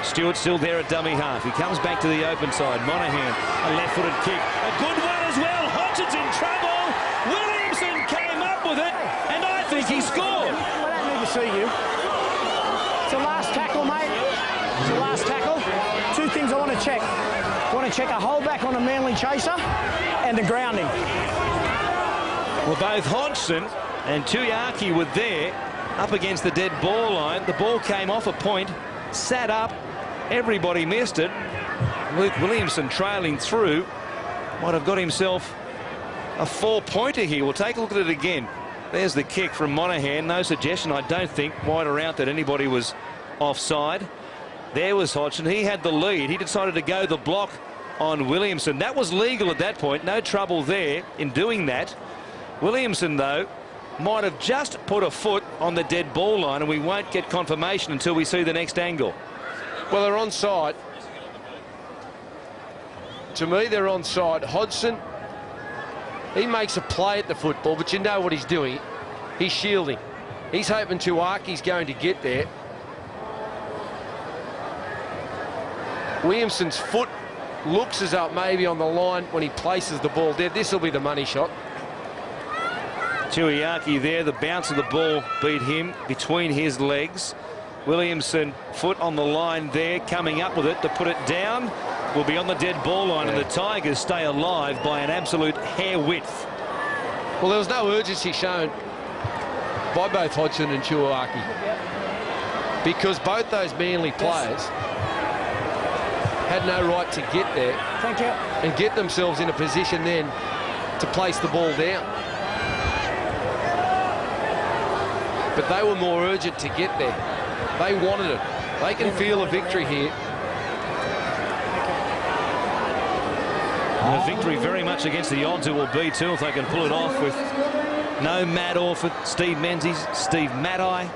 Stewart still there at dummy half. He comes back to the open side. Monahan, a left-footed kick. A good one as well. Hodgson's in trouble. Williamson came up with it, and I think he scored. I don't need to see you. It's the last tackle, mate. It's the last tackle. Two things I want to check. I want to check a holdback on a Manly chaser and a grounding. Well, both Hodgson and Tuiaki were there up against the dead ball line. The ball came off a point, sat up, everybody missed it. Luke Williamson trailing through might have got himself a 4-pointer here. We'll take a look at it again. There's the kick from Monahan. No suggestion, I don't think, wide or out, that anybody was offside. There was Hodgson. He had the lead. He decided to go the block on Williamson. That was legal at that point. No trouble there in doing that. Williamson, though, might have just put a foot on the dead ball line, and we won't get confirmation until we see the next angle. Well, they're onside. To me, they're onside. Hodgson, he makes a play at the football, but you know what he's doing. He's shielding. He's hoping Tuiaki's going to get there. Williamson's foot looks as though it may be on the line when he places the ball there. This will be the money shot. Tuiaki there, the bounce of the ball beat him between his legs. Williamson, foot on the line there, coming up with it to put it down. Will be on the dead ball line, and the Tigers stay alive by an absolute hair width. Well, there was no urgency shown by both Hodgson and Tuiaki, because both those Manly players had no right to get there. Thank you. And get themselves in a position then to place the ball down. But they were more urgent to get there. They wanted it. They can feel a victory here. And a victory very much against the odds it will be too, if they can pull it off with no Matt Orford, Steve Menzies, Steve Maddai.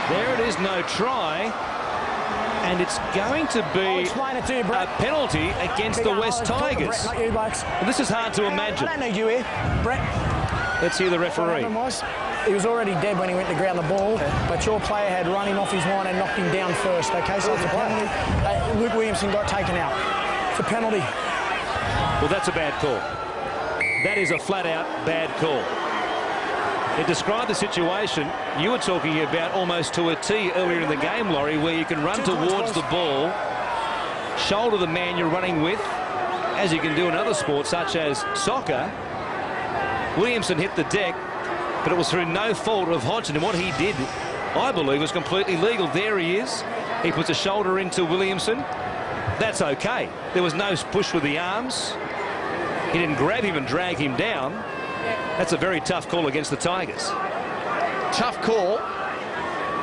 There it is, no try. And it's going to be a penalty against the West Tigers. Brett, not you, blokes. Well, this is hard to imagine. I don't need you here, Brett. Let's hear the referee. He was already dead when he went to ground the ball, but your player had run him off his line and knocked him down first. Okay, so it's a penalty. Luke Williamson got taken out. It's a penalty. Well, that's a bad call. That is a flat-out bad call. It described the situation you were talking about almost to a T earlier in the game, Laurie, where you can run towards the ball, shoulder the man you're running with, as you can do in other sports such as soccer. Williamson hit the deck, but it was through no fault of Hodgson, and what he did, I believe, was completely legal. There he is. He puts a shoulder into Williamson. That's okay. There was no push with the arms. He didn't grab him and drag him down. That's a very tough call against the Tigers. Tough call,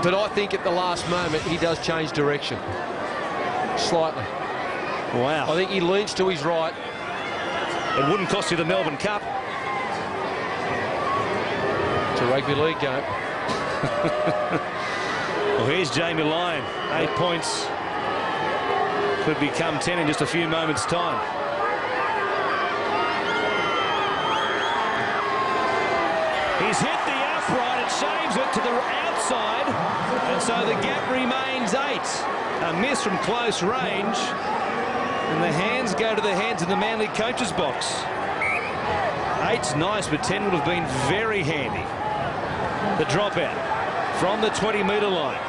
but I think at the last moment he does change direction. Slightly. Wow. I think he leans to his right. It wouldn't cost you the Melbourne Cup. It's a rugby league game. Well, here's Jamie Lyon. 8 points. Could become 10 in just a few moments' time. He's hit the upright. It shaves it to the outside. And so the gap remains 8. A miss from close range. And the hands go to the heads in the Manly coach's box. 8's nice, but 10 would have been very handy. The dropout from the 20-metre line.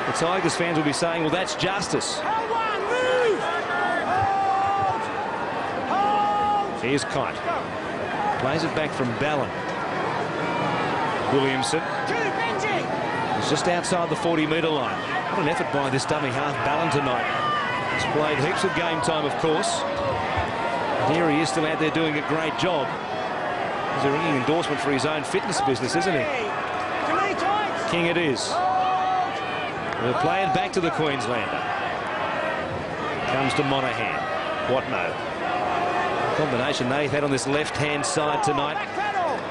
The Tigers fans will be saying, well, that's justice. Here's Kite. Plays it back from Ballin. Williamson. He's just outside the 40-metre line. What an effort by this dummy half Ballin tonight. He's played heaps of game time, of course. And here he is still out there doing a great job. He's a ringing endorsement for his own fitness business, isn't he? King it is. We'll play it back to the Queenslander. Comes to Monahan. What no? Combination they've had on this left-hand side tonight.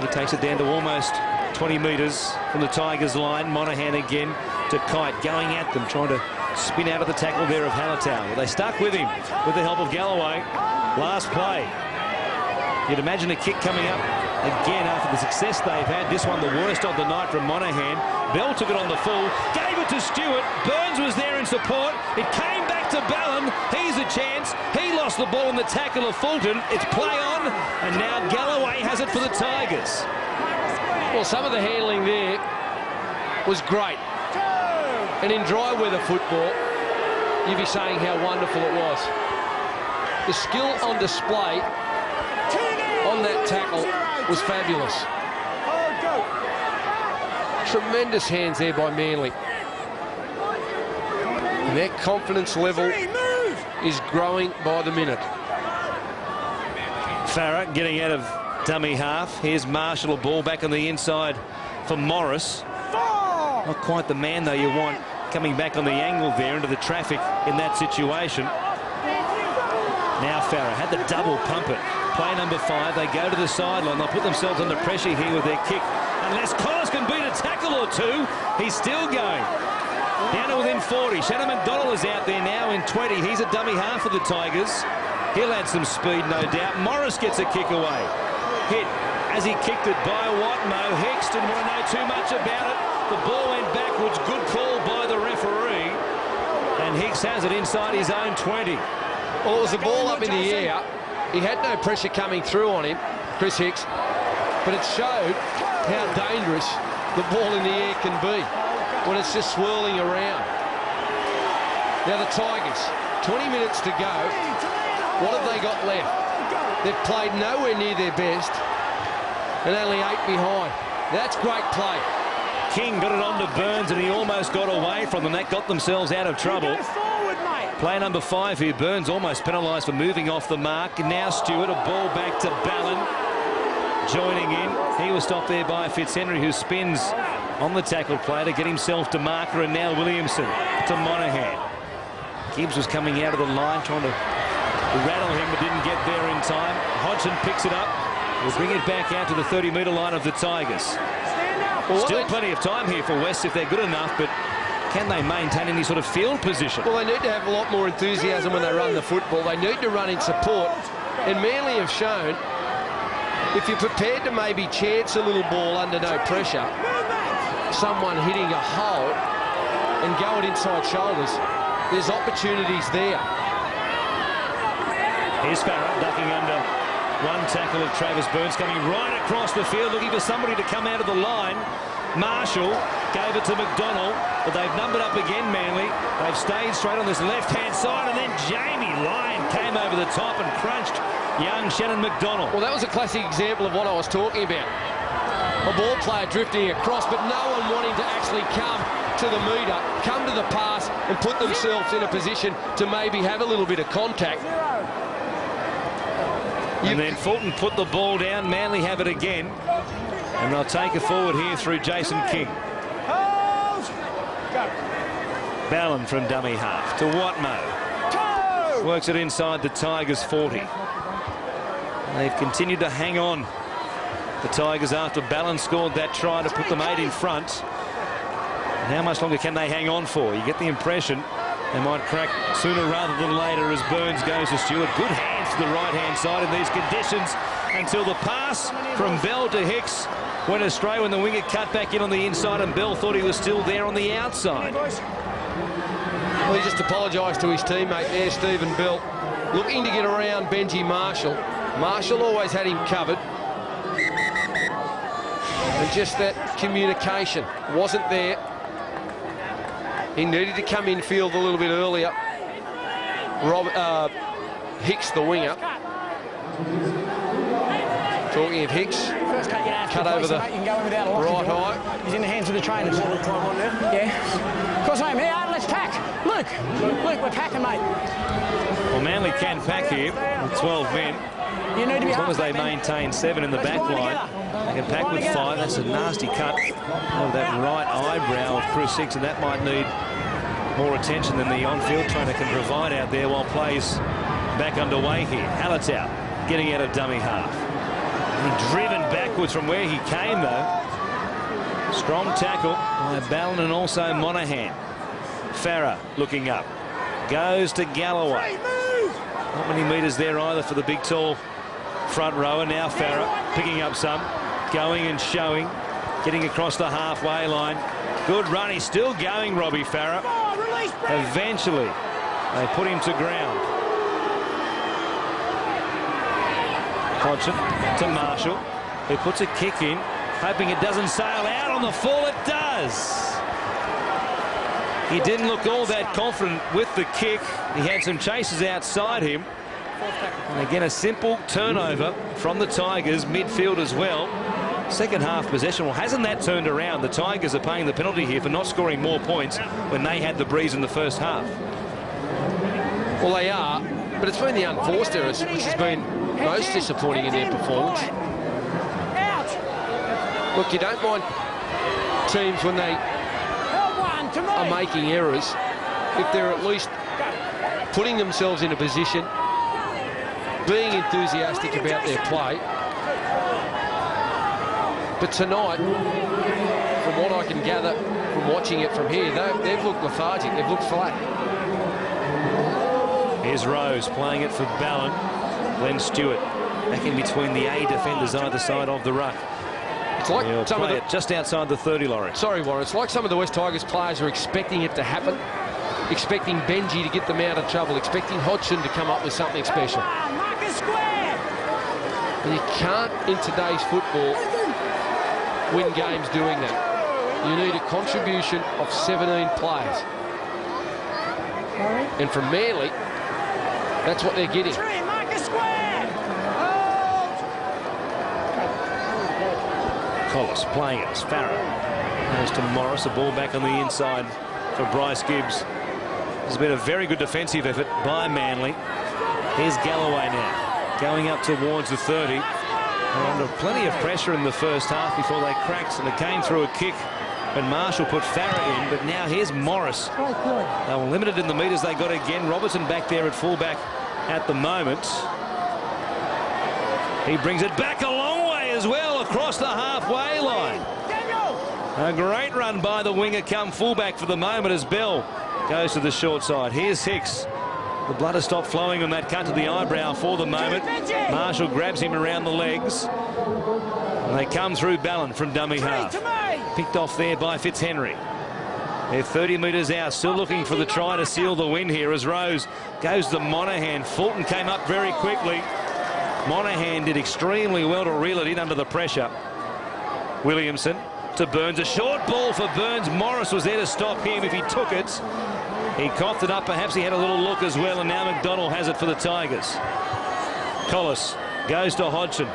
He takes it down to almost 20 metres from the Tigers line. Monahan again to Kite, going at them, trying to spin out of the tackle there of Hallertau. Well, they stuck with him with the help of Galloway. Last play. You'd imagine a kick coming up again after the success they've had. This one the worst of the night from Monaghan. Bell took it on the full, gave it to Stewart. Burns was there in support. It came back to Ballin. He's a chance. He lost the ball in the tackle of Fulton. It's play on, and now Galloway has it for the Tigers. Well, some of the handling there was great. And in dry weather football, you'd be saying how wonderful it was. The skill on display on that tackle was fabulous. Tremendous hands there by Manly. And their confidence level is growing by the minute. Farah getting out of dummy half. Here's Marshall, a ball back on the inside for Morris. Not quite the man, though, you want coming back on the angle there into the traffic in that situation. Now Farah had the double pump it. Play number 5. They go to the sideline. They'll put themselves under pressure here with their kick. Unless Collins can beat a tackle or two, he's still going. Down to within 40. Shannon McDonald is out there now in 20. He's a dummy half of the Tigers. He'll add some speed, no doubt. Morris gets a kick away. Hit as he kicked it by Watmo. Hicks didn't want to know too much about it. The ball went backwards. Good call by the referee. And Hicks has it inside his own 20. Well, it was a ball up in the air. He had no pressure coming through on him, Chris Hicks, but it showed how dangerous the ball in the air can be when it's just swirling around. Now the Tigers, 20 minutes to go. What have they got left? They've played nowhere near their best and only 8 behind. That's great play. King got it on to Burns and he almost got away from them. That got themselves out of trouble. Play number 5 here. Burns almost penalised for moving off the mark. Now Stewart, a ball back to Ballin. Joining in. He was stopped there by Fitzhenry, who spins on the tackle play to get himself to marker, and now Williamson to Monaghan. Gibbs was coming out of the line trying to rattle him but didn't get there in time. Hodgson picks it up. Will bring it back out to the 30-metre line of the Tigers. Well, still plenty of time here for West if they're good enough, but can they maintain any sort of field position? Well, they need to have a lot more enthusiasm when they run the football. They need to run in support. And Manly have shown, if you're prepared to maybe chance a little ball under no pressure, someone hitting a hole and go it inside shoulders, there's opportunities there. Here's Farah ducking under one tackle of Travis Burns, coming right across the field, looking for somebody to come out of the line. Marshall gave it to McDonald, but they've numbered up again, Manly. They've stayed straight on this left-hand side, and then Jamie Lyon came over the top and crunched young Shannon McDonald. Well, that was a classic example of what I was talking about. A ball player drifting across, but no one wanting to actually come to the metre, come to the pass, and put themselves in a position to maybe have a little bit of contact. And then Fulton put the ball down. Manly have it again. And they'll take it forward here through Jason King. Ballin from dummy half to Watmo. Works it inside the Tigers 40. They've continued to hang on, the Tigers, after Ballin scored that try to put them 8 in front. And how much longer can they hang on for? You get the impression they might crack sooner rather than later as Burns goes to Stewart. Good hands to the right-hand side in these conditions until the pass from Bell to Hicks went astray when the winger cut back in on the inside, and Bell thought he was still there on the outside. Well, he just apologised to his teammate there, Stephen Bell, looking to get around Benji Marshall. Marshall always had him covered. And just that communication wasn't there. He needed to come in field a little bit earlier. Hicks, the winger. Talking of Hicks, cut over the right eye. He's in the hands of the trainers. Yeah. Of course I am. Yeah, let's pack. Luke, we're packing, mate. Well, Manly can pack here with 12 men. You need to be as long as they maintain 7 in the back line. They can pack with 5. That's a nasty cut of that right eyebrow of Chris Hicks, and that might need more attention than the on-field trainer can provide out there while plays back underway here. Hallertau getting out of dummy half. Driven backwards from where he came, though. Strong tackle by Ballin and also Monaghan. Farah looking up. Goes to Galloway. Not many metres there either for the big, tall front rower. Now Farah picking up some. Going and showing. Getting across the halfway line. Good run. He's still going, Robbie Farah. Eventually, they put him to ground. Hodgson to Marshall, who puts a kick in, hoping it doesn't sail out on the fall. It does. He didn't look all that confident with the kick. He had some chasers outside him. And again, a simple turnover from the Tigers, midfield as well. Second half possession. Well, hasn't that turned around? The Tigers are paying the penalty here for not scoring more points when they had the breeze in the first half. Well, they are, but it's been the unforced errors which has been most disappointing in their performance. Look, you don't mind teams when they are making errors if they're at least putting themselves in a position, being enthusiastic about their play. But tonight, from what I can gather from watching it from here, they've looked lethargic, they've looked flat. Here's Rose playing it for Ballin. Glenn Stewart back in between the A defenders either side of the ruck. It's like He'll some of play it just outside the 30, Laurie. Sorry, Warren. It's like some of the West Tigers players are expecting it to happen, expecting Benji to get them out of trouble, expecting Hodgson to come up with something special. And you can't, in today's football, win games doing that. You need a contribution of 17 players. And from Manly, that's what they're getting. Collis playing it as Farah goes to Morris. A ball back on the inside for Bryce Gibbs. There's been a very good defensive effort by Manly. Here's Galloway now, going up towards the 30. They're under plenty of pressure in the first half before they cracked, and it came through a kick when Marshall put Farah in. But now here's Morris. They were limited in the metres they got again. Robertson back there at fullback at the moment. He brings it back a long way as well across the halfway line. A great run by the winger come fullback for the moment as Bell goes to the short side. Here's Hicks. The blood has stopped flowing on that cut to the eyebrow for the moment. Marshall grabs him around the legs. And they come through Ballin from dummy half. Picked off there by Fitzhenry. They're 30 metres out, still looking for the try to seal the win here as Rose goes to Monahan. Fulton came up very quickly. Monahan did extremely well to reel it in under the pressure. Williamson to Burns. A short ball for Burns. Morris was there to stop him if he took it. He coughed it up. Perhaps he had a little look as well, and now McDonald has it for the Tigers. Collis goes to Hodgson.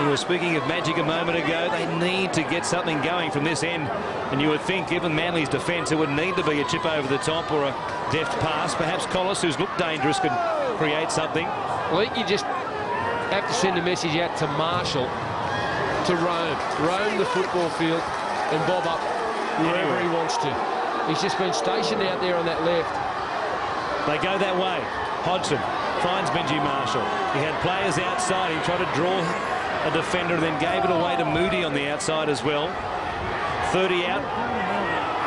You were speaking of magic a moment ago. They need to get something going from this end, and you would think, given Manly's defence, it would need to be a chip over the top or a deft pass. Perhaps Collis, who's looked dangerous, could create something. I think you just have to send a message out to Marshall to roam the football field and bob up wherever he wants to. He's just been stationed out there on that left. They go that way. Hodgson finds Benji Marshall. He had players outside. He tried to draw a defender, then gave it away to Moody on the outside as well. 30 out.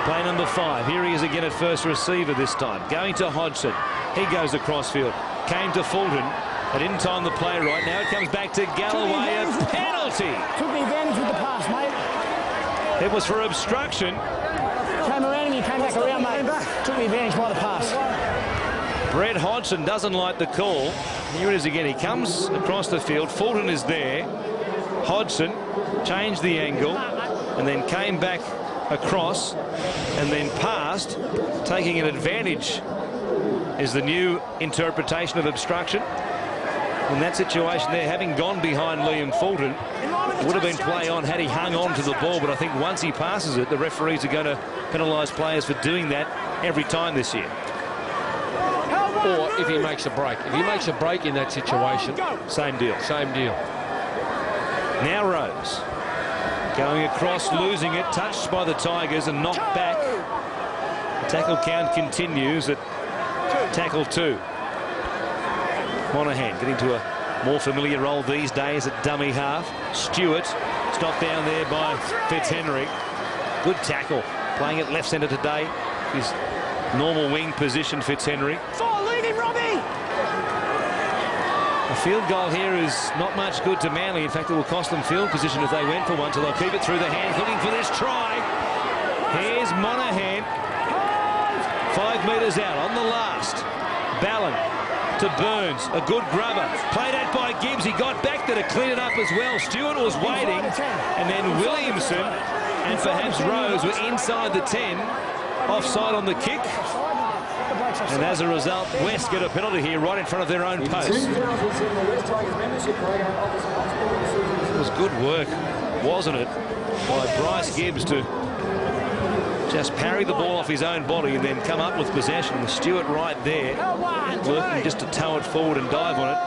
Play number 5. Here he is again at first receiver this time. Going to Hodgson. He goes across field. Came to Fulton. They didn't time the play right. Now it comes back to Galloway. A penalty. Took the advantage with the pass, mate. It was for obstruction. Came around and he came back around, mate. Took the advantage by the pass. Brett Hodgson doesn't like the call. Here it is again. He comes across the field. Fulton is there. Hodgson changed the angle and then came back across and then passed, taking an advantage is the new interpretation of obstruction. In that situation there, having gone behind Liam Fulton, it would have been play on had he hung on to the ball, but I think once he passes it, the referees are going to penalise players for doing that every time this year. Or if he makes a break. If he makes a break in that situation, same deal. Same deal. Now Rose going across, losing it, touched by the Tigers and knocked back. The tackle count continues at tackle 2. Monahan getting to a more familiar role these days at dummy half. Stewart stopped down there by Fitzhenry. Good tackle. Playing at left centre today. his normal wing position, Fitzhenry. Lead him, Robbie! A field goal here is not much good to Manly. In fact, it will cost them field position if they went for one, so they'll keep it through their hands, looking for this try. Here's Monahan. 5 metres out on the last. Ballin to Burns, a good grubber. Played out by Gibbs, he got back there to clean it up as well. Stewart was waiting, and then Williamson and perhaps Rose were inside the 10. Offside on the kick. And as a result, West get a penalty here right in front of their own post. It was good work, wasn't it, by Bryce Gibbs to just parry the ball off his own body and then come up with possession. With Stewart right there, working just to tow it forward and dive on it.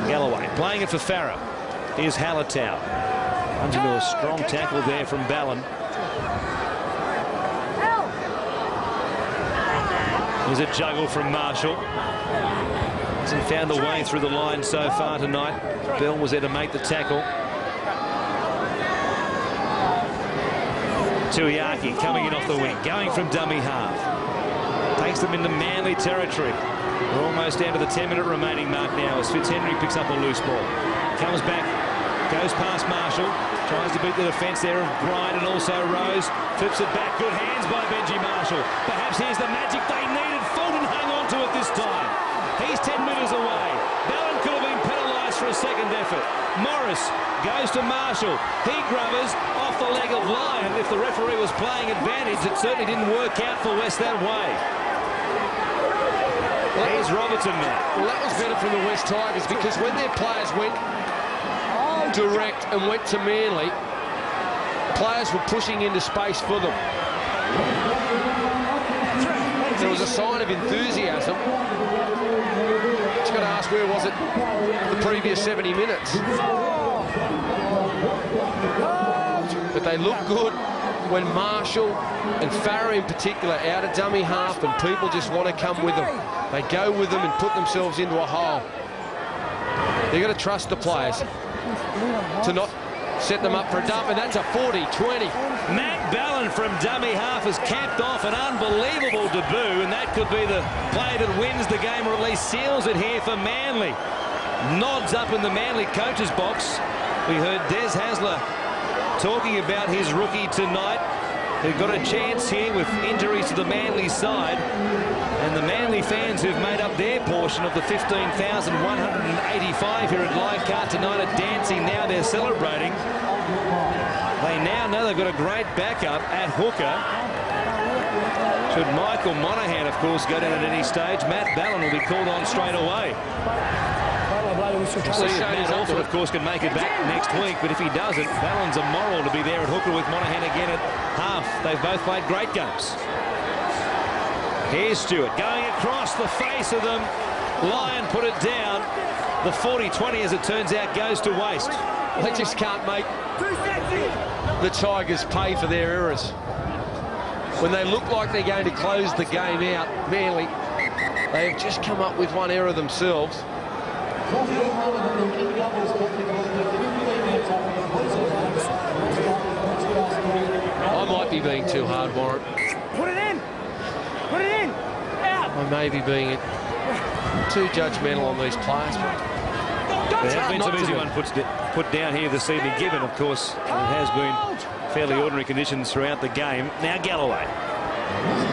Galloway playing it for Farah. Here's Hallertau. Runs into a strong tackle there from Ballin. There's a juggle from Marshall. Hasn't found a way through the line so far tonight. Bell was there to make the tackle. Tuiaki coming in off the wing, going from dummy half. Takes them into Manly territory. We're almost down to the 10-minute remaining mark now as Fitzhenry picks up a loose ball. Comes back, goes past Marshall, tries to beat the defence there of Bryant and also Rose. Flips it back, good hands by Benji Marshall. Perhaps here's the magic they needed. Fulton hung on to it this time. He's 10 metres away. Ballin could have been penalised for a second effort. Morris goes to Marshall. He grubbers off the leg of Lyon. If the referee was playing advantage, it certainly didn't work out for West that way. Here's Robertson now. Well, that was better from the West Tigers because when their players went direct and went to Manly, players were pushing into space for them. There was a sign of enthusiasm. Just got to ask, where was it the previous 70 minutes? But they look good when Marshall and Farah in particular out of dummy half and people just want to come with them. They go with them and put themselves into a hole. You've got to trust the players to not set them up for a dump, and that's a 40-20. Matt Ballin from dummy half has capped off an unbelievable debut, and that could be the play that wins the game or at least seals it here for Manly. Nods up in the Manly coach's box. We heard Des Hasler talking about his rookie tonight, who got a chance here with injuries to the Manly side, and the Manly fans who've made up their portion of the 15,185 here at Leichhardt tonight are dancing. Now they're celebrating. They now know they've got a great backup at hooker. Should Michael Monahan, of course, go down at any stage, Matt Ballin will be called on straight away. See if Matt Alford, of course, can make it back next week, but if he doesn't, Ballin's a moral to be there at hooker with Monahan again at half. They've both played great games. Here's Stewart going across the face of them. Lyon put it down. The 40-20, as it turns out, goes to waste. They just can't make the Tigers pay for their errors. When they look like they're going to close the game out, Manly, they have just come up with one error themselves. I might be being too hard, Warren. Put it in! Put it in! Out! I may be being too judgmental on these players. There have been some easy ones put down here this evening, given, of course, it has been fairly ordinary conditions throughout the game. Now Galloway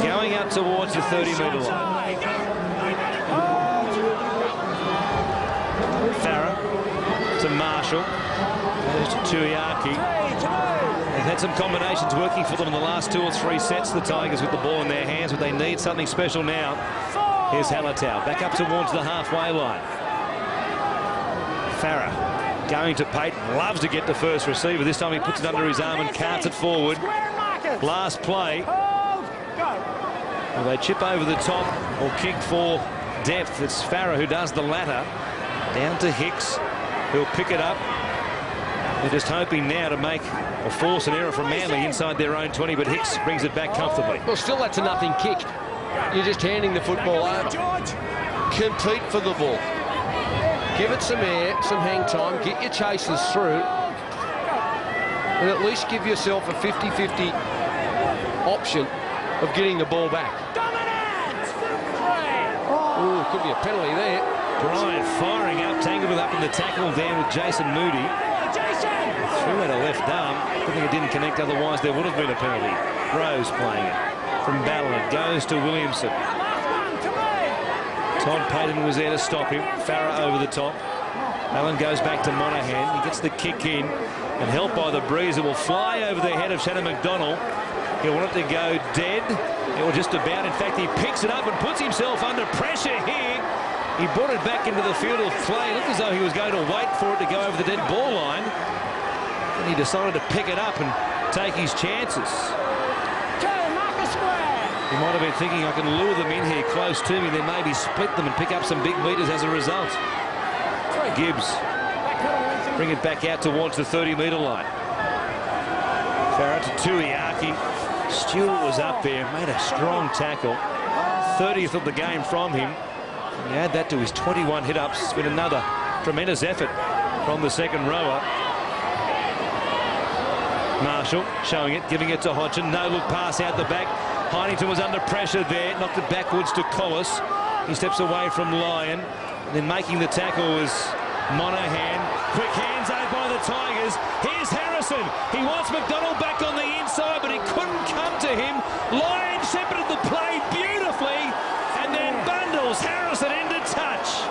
going out towards the 30-metre line. Farah to Marshall. Goes to Tuiaki. They've had some combinations working for them in the last 2 or 3 sets, the Tigers, with the ball in their hands, but they need something special now. Here's Hallertau back up towards the halfway line. Farah going to Payton, loves to get the first receiver. This time he puts it under his arm and carts it forward. Last play. Will they chip over the top or kick for depth? It's Farah who does the latter. Down to Hicks, who'll pick it up. They're just hoping now to make or force an error from Manly inside their own 20, but Hicks brings it back comfortably. Well, still that's a nothing kick. You're just handing the football over. Compete for the ball. Give it some air, some hang time, get your chasers through, and at least give yourself a 50-50 option of getting the ball back. Oh, could be a penalty there. Bryant firing up, tangled up in the tackle there with Jason Moody. Threw at a left arm. I think it didn't connect, otherwise there would have been a penalty. Rose playing it from Ballin. Goes to Williamson. Todd Payton was there to stop him. Farah over the top. Allen goes back to Monahan. He gets the kick in, and helped by the breeze, it will fly over the head of Shannon McDonald. He'll want it to go dead. Or just about. In fact, he picks it up and puts himself under pressure here. He brought it back into the field of play. It looked as though he was going to wait for it to go over the dead ball line. And he decided to pick it up and take his chances. He might have been thinking, I can lure them in here close to me, then maybe split them and pick up some big meters as a result. Gibbs bring it back out towards the 30-metre line. Farah to Tuiaki. Stewart was up there, made a strong tackle. 30th of the game from him. And you add that to his 21 hit-ups. It's been another tremendous effort from the second rower. Marshall showing it, giving it to Hodgson. No look pass out the back. Heinington was under pressure there, knocked it backwards to Collis. He steps away from Lyon. And then making the tackle was Monahan. Quick hands out by the Tigers. Here's Harrison. He wants McDonald back on the inside, but he couldn't come to him. Lyon shepherded the play beautifully, and then bundles Harrison into touch.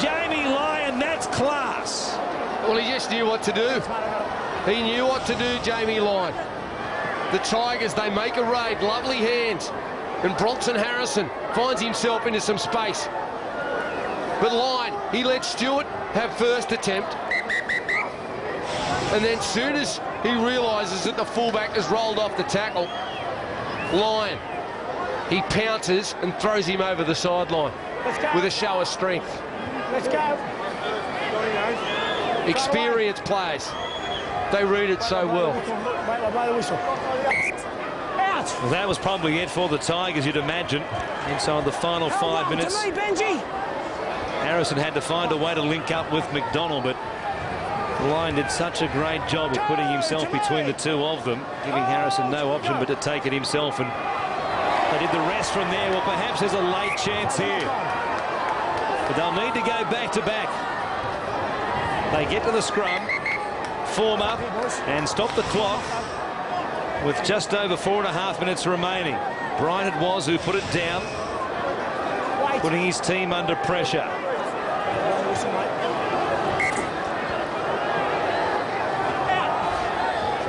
Jamie Lyon, that's class. Well, he just knew what to do. He knew what to do, Jamie Lyon. The Tigers, they make a raid. Lovely hands. And Bronson Harrison finds himself into some space. But Lyon, he let Stewart have first attempt. And then soon as he realises that the fullback has rolled off the tackle, Lyon, he pounces and throws him over the sideline with a show of strength. Let's go. Experienced players. They read it so well. Well, that was probably it for the Tigers, you'd imagine, inside the final 5 minutes. Harrison had to find a way to link up with McDonald, but Lyon did such a great job of putting himself between the two of them, giving Harrison no option but to take it himself, and they did the rest from there. Well, perhaps there's a late chance here, but they'll need to go back-to-back. They get to the scrum, form up and stop the clock with just over 4.5 minutes remaining. Bryant it was who put it down, putting his team under pressure.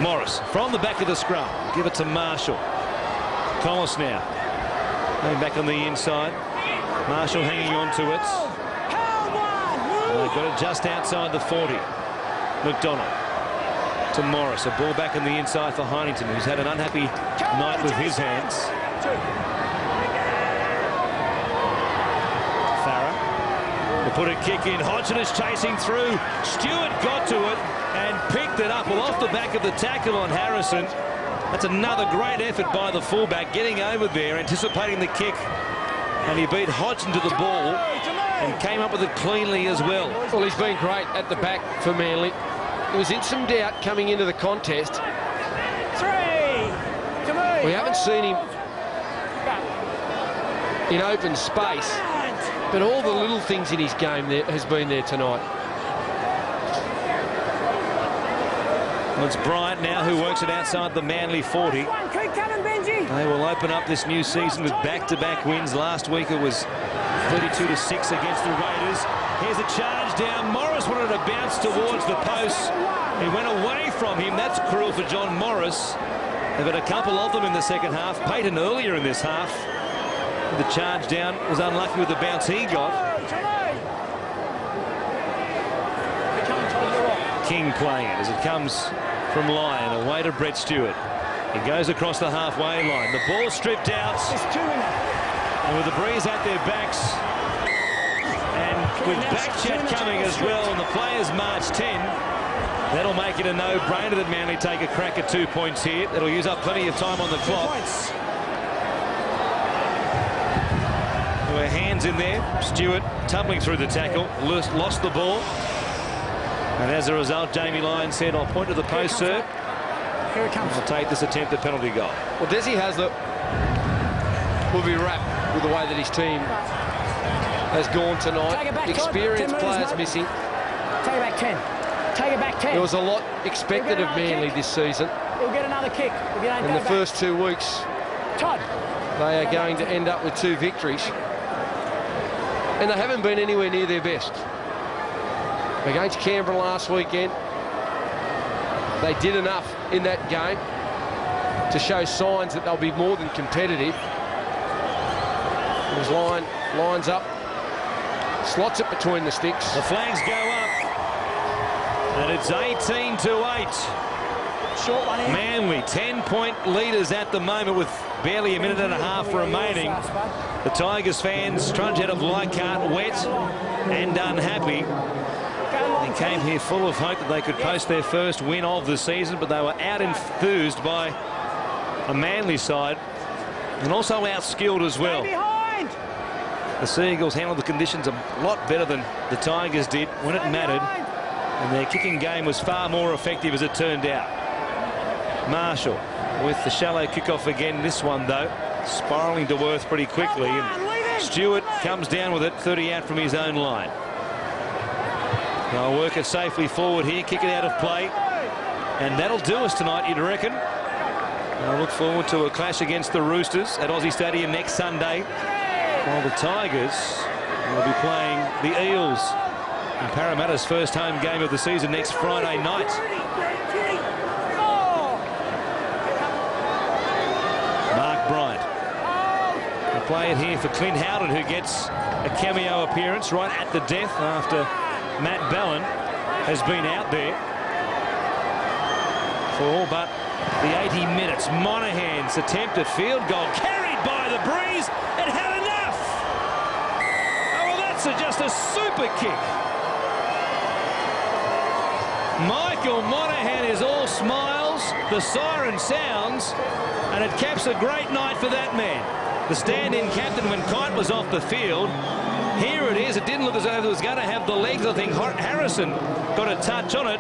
Morris from the back of the scrum. Give it to Marshall. Collis now. Going back on the inside. Marshall hanging on to it. And they've got it just outside the 40. McDonald to Morris. A ball back on the inside for Heinington, who's had an unhappy night with his hands. Farah will put a kick in. Hodgson is chasing through. Stewart got to it and picked it up. Well, off the back of the tackle on Harrison. That's another great effort by the fullback, getting over there, anticipating the kick. And he beat Hodgson to the ball and came up with it cleanly as well. Well, he's been great at the back for Manly. He was in some doubt coming into the contest. We haven't seen him in open space, but all the little things in his game there has been there tonight. Well, it's Bryant now who works it outside the Manly 40. They will open up this new season with back-to-back wins. Last week it was 32-6 against the Raiders. Here's a charge down. Morris wanted to bounce towards the post. He went away from him. That's cruel for John Morris. They've had a couple of them in the second half. Payton earlier in this half. The charge down was unlucky with the bounce he got. King playing it as it comes from Lyon, away to Brett Stewart. He goes across the halfway line. The ball stripped out. And with the breeze at their backs, and with Backchat coming as well, and the players march 10, that'll make it a no-brainer that Manly take a crack at 2 points here. That'll use up plenty of time on the clock. There were hands in there. Stewart tumbling through the tackle, lost the ball. And as a result, Jamie Lyon said, I'll point to the post, sir. Here it comes. Will take this attempted penalty goal. Well, Desi Hasler will be wrapped with the way that his team has gone tonight. Take it back, Experienced 10 players moves, missing. Take it back 10. Take it back 10. There was a lot expected of Manly this season. He'll get another kick. If you don't In go the back. first 2 weeks, Todd. they are going to end up with 2 victories. And they haven't been anywhere near their best. Against Canberra last weekend, they did enough in that game to show signs that they'll be more than competitive. His lines up, slots it between the sticks. The flags go up, and it's 18-8. Short one in. Manly 10-point leaders at the moment with barely a minute and a half remaining. The Tigers fans trudge out of Leichhardt wet and unhappy. They came here full of hope that they could post their first win of the season, but they were out enthused by a Manly side and also outskilled as well. The Seagulls handled the conditions a lot better than the Tigers did when it mattered, and their kicking game was far more effective as it turned out. Marshall with the shallow kickoff again, this one though spiralling to Worth pretty quickly, and Stewart comes down with it 30 out from his own line. They'll work it safely forward here, kick it out of play, and that'll do us tonight, you'd reckon. I'll look forward to a clash against the Roosters at Aussie Stadium next Sunday, while the Tigers will be playing the Eels in Parramatta's first home game of the season next Friday night. Mark Bryant will play it here for Clint Howden, who gets a cameo appearance right at the death after Matt Ballin has been out there for all but the 80 minutes. Monahan's attempted field goal carried by the breeze and had enough. Oh, well, that's just a super kick. Michael Monahan is all smiles. The siren sounds, and it caps a great night for that man. The stand-in captain when Kite was off the field. Here it is. It didn't look as though it was going to have the legs. I think Harrison got a touch on it,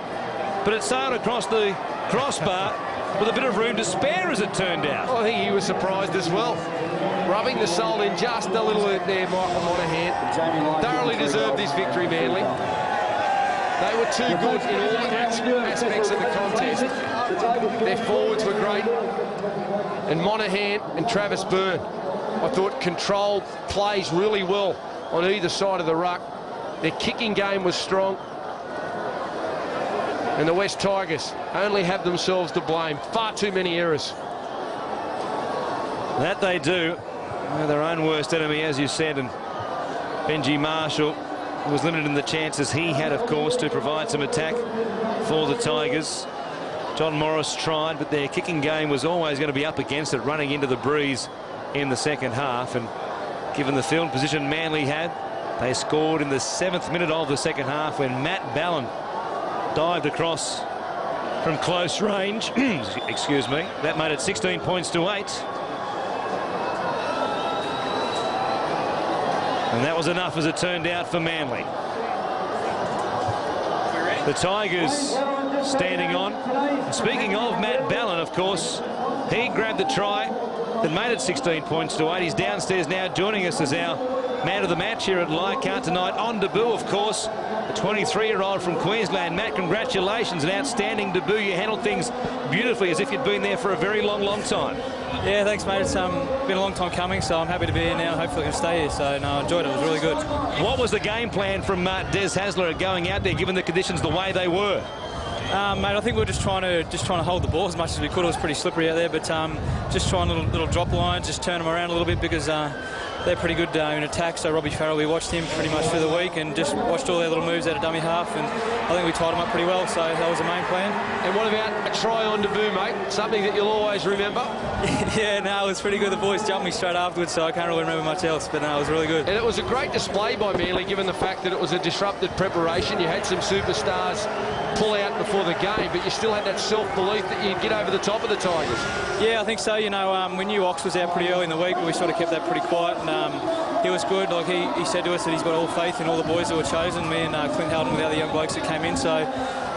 but it sailed across the crossbar with a bit of room to spare, as it turned out. I think he was surprised as well. Rubbing the sole in just a little bit there, Michael Monahan. Thoroughly deserved this victory, Manly. They were too good in all aspects of the contest. Their forwards were great. And Monahan and Travis Byrne, I thought, controlled plays really well on either side of the ruck. Their kicking game was strong. And the West Tigers only have themselves to blame. Far too many errors. That they do. They're their own worst enemy, as you said, and Benji Marshall was limited in the chances he had, of course, to provide some attack for the Tigers. John Morris tried, but their kicking game was always going to be up against it, running into the breeze in the second half. And given the field position Manly had, they scored in the 7th minute of the second half when Matt Ballin dived across from close range. Excuse me. That made it 16 points to 8. And that was enough, as it turned out, for Manly. The Tigers standing on. And speaking of Matt Ballin, of course, he grabbed the try that made it 16 points to 8. He's downstairs now joining us as our man of the match here at Leichhardt tonight. On debut, of course, a 23-year-old from Queensland. Matt, congratulations. An outstanding debut. You handled things beautifully, as if you'd been there for a very long, long time. Yeah, thanks, mate. It's been a long time coming, so I'm happy to be here now. Hopefully I can stay here. So, no, I enjoyed it. It was really good. What was the game plan from Des Hasler going out there, given the conditions the way they were? Mate, I think we were just trying to hold the ball as much as we could. It was pretty slippery out there, but just trying little drop lines, just turn them around a little bit, because they're pretty good in attack. So Robbie Farrell, we watched him pretty much through the week and just watched all their little moves out of dummy half, and I think we tied them up pretty well. So that was the main plan. And what about a try on debut, mate? Something that you'll always remember? Yeah, no, it was pretty good. The boys jumped me straight afterwards, so I can't really remember much else, but no, it was really good. And it was a great display by Manly, given the fact that it was a disrupted preparation. You had some superstars pull out before the game, but you still had that self-belief that you'd get over the top of the Tigers. Yeah, I think so. You know, we knew Ox was out pretty early in the week, but we sort of kept that pretty quiet, and he was good. Like he said to us that he's got all faith in all the boys that were chosen. Me and Clint Howden were the other young blokes that came in, so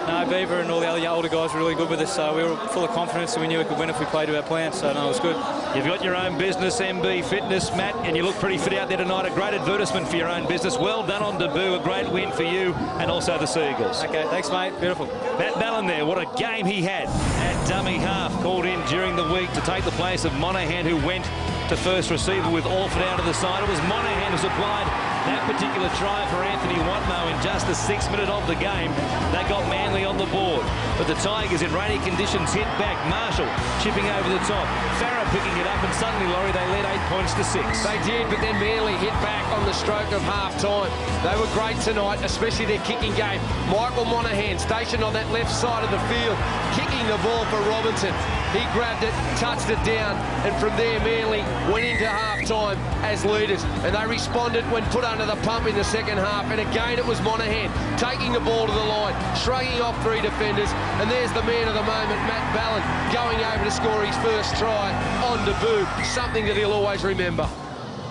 No, Beaver and all the other older guys were really good with us. We were full of confidence, and we knew we could win if we played to our plan. So, no, it was good. You've got your own business, MB Fitness, Matt, and you look pretty fit out there tonight. A great advertisement for your own business. Well done on debut. A great win for you and also the Seagulls. Okay, thanks, mate. Beautiful. Matt Ballin there. What a game he had at dummy half. Called in during the week to take the place of Monahan, who went to first receiver with Orford out of the side. It was Monahan who supplied that particular try for Anthony Watmough in just the 6th minute of the game. They got Manly on the board. But the Tigers in rainy conditions hit back. Marshall chipping over the top. Farah picking it up, and suddenly, Laurie, they led 8 points to 6. They did, but then Manly hit back on the stroke of half-time. They were great tonight, especially their kicking game. Michael Monahan stationed on that left side of the field, kicking the ball for Robinson. He grabbed it, touched it down, and from there Manly went into half-time as leaders, and they responded when put under the pump in the second half. And again it was Monahan taking the ball to the line, shrugging off 3 defenders, and there's the man of the moment, Matt Ballin, going over to score his first try on debut, something that he'll always remember.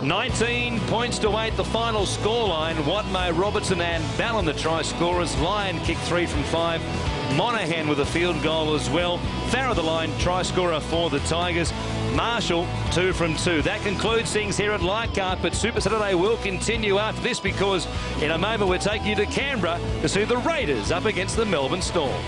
19 points to 8, the final scoreline. Watmough, Robertson and Ballin the try scorers. Lyon kicked 3 from 5. Monahan with a field goal as well. Farah the line try scorer for the Tigers. Marshall 2 from 2. That concludes things here at Leichhardt, but Super Saturday will continue after this, because in a moment we're taking you to Canberra to see the Raiders up against the Melbourne Storm.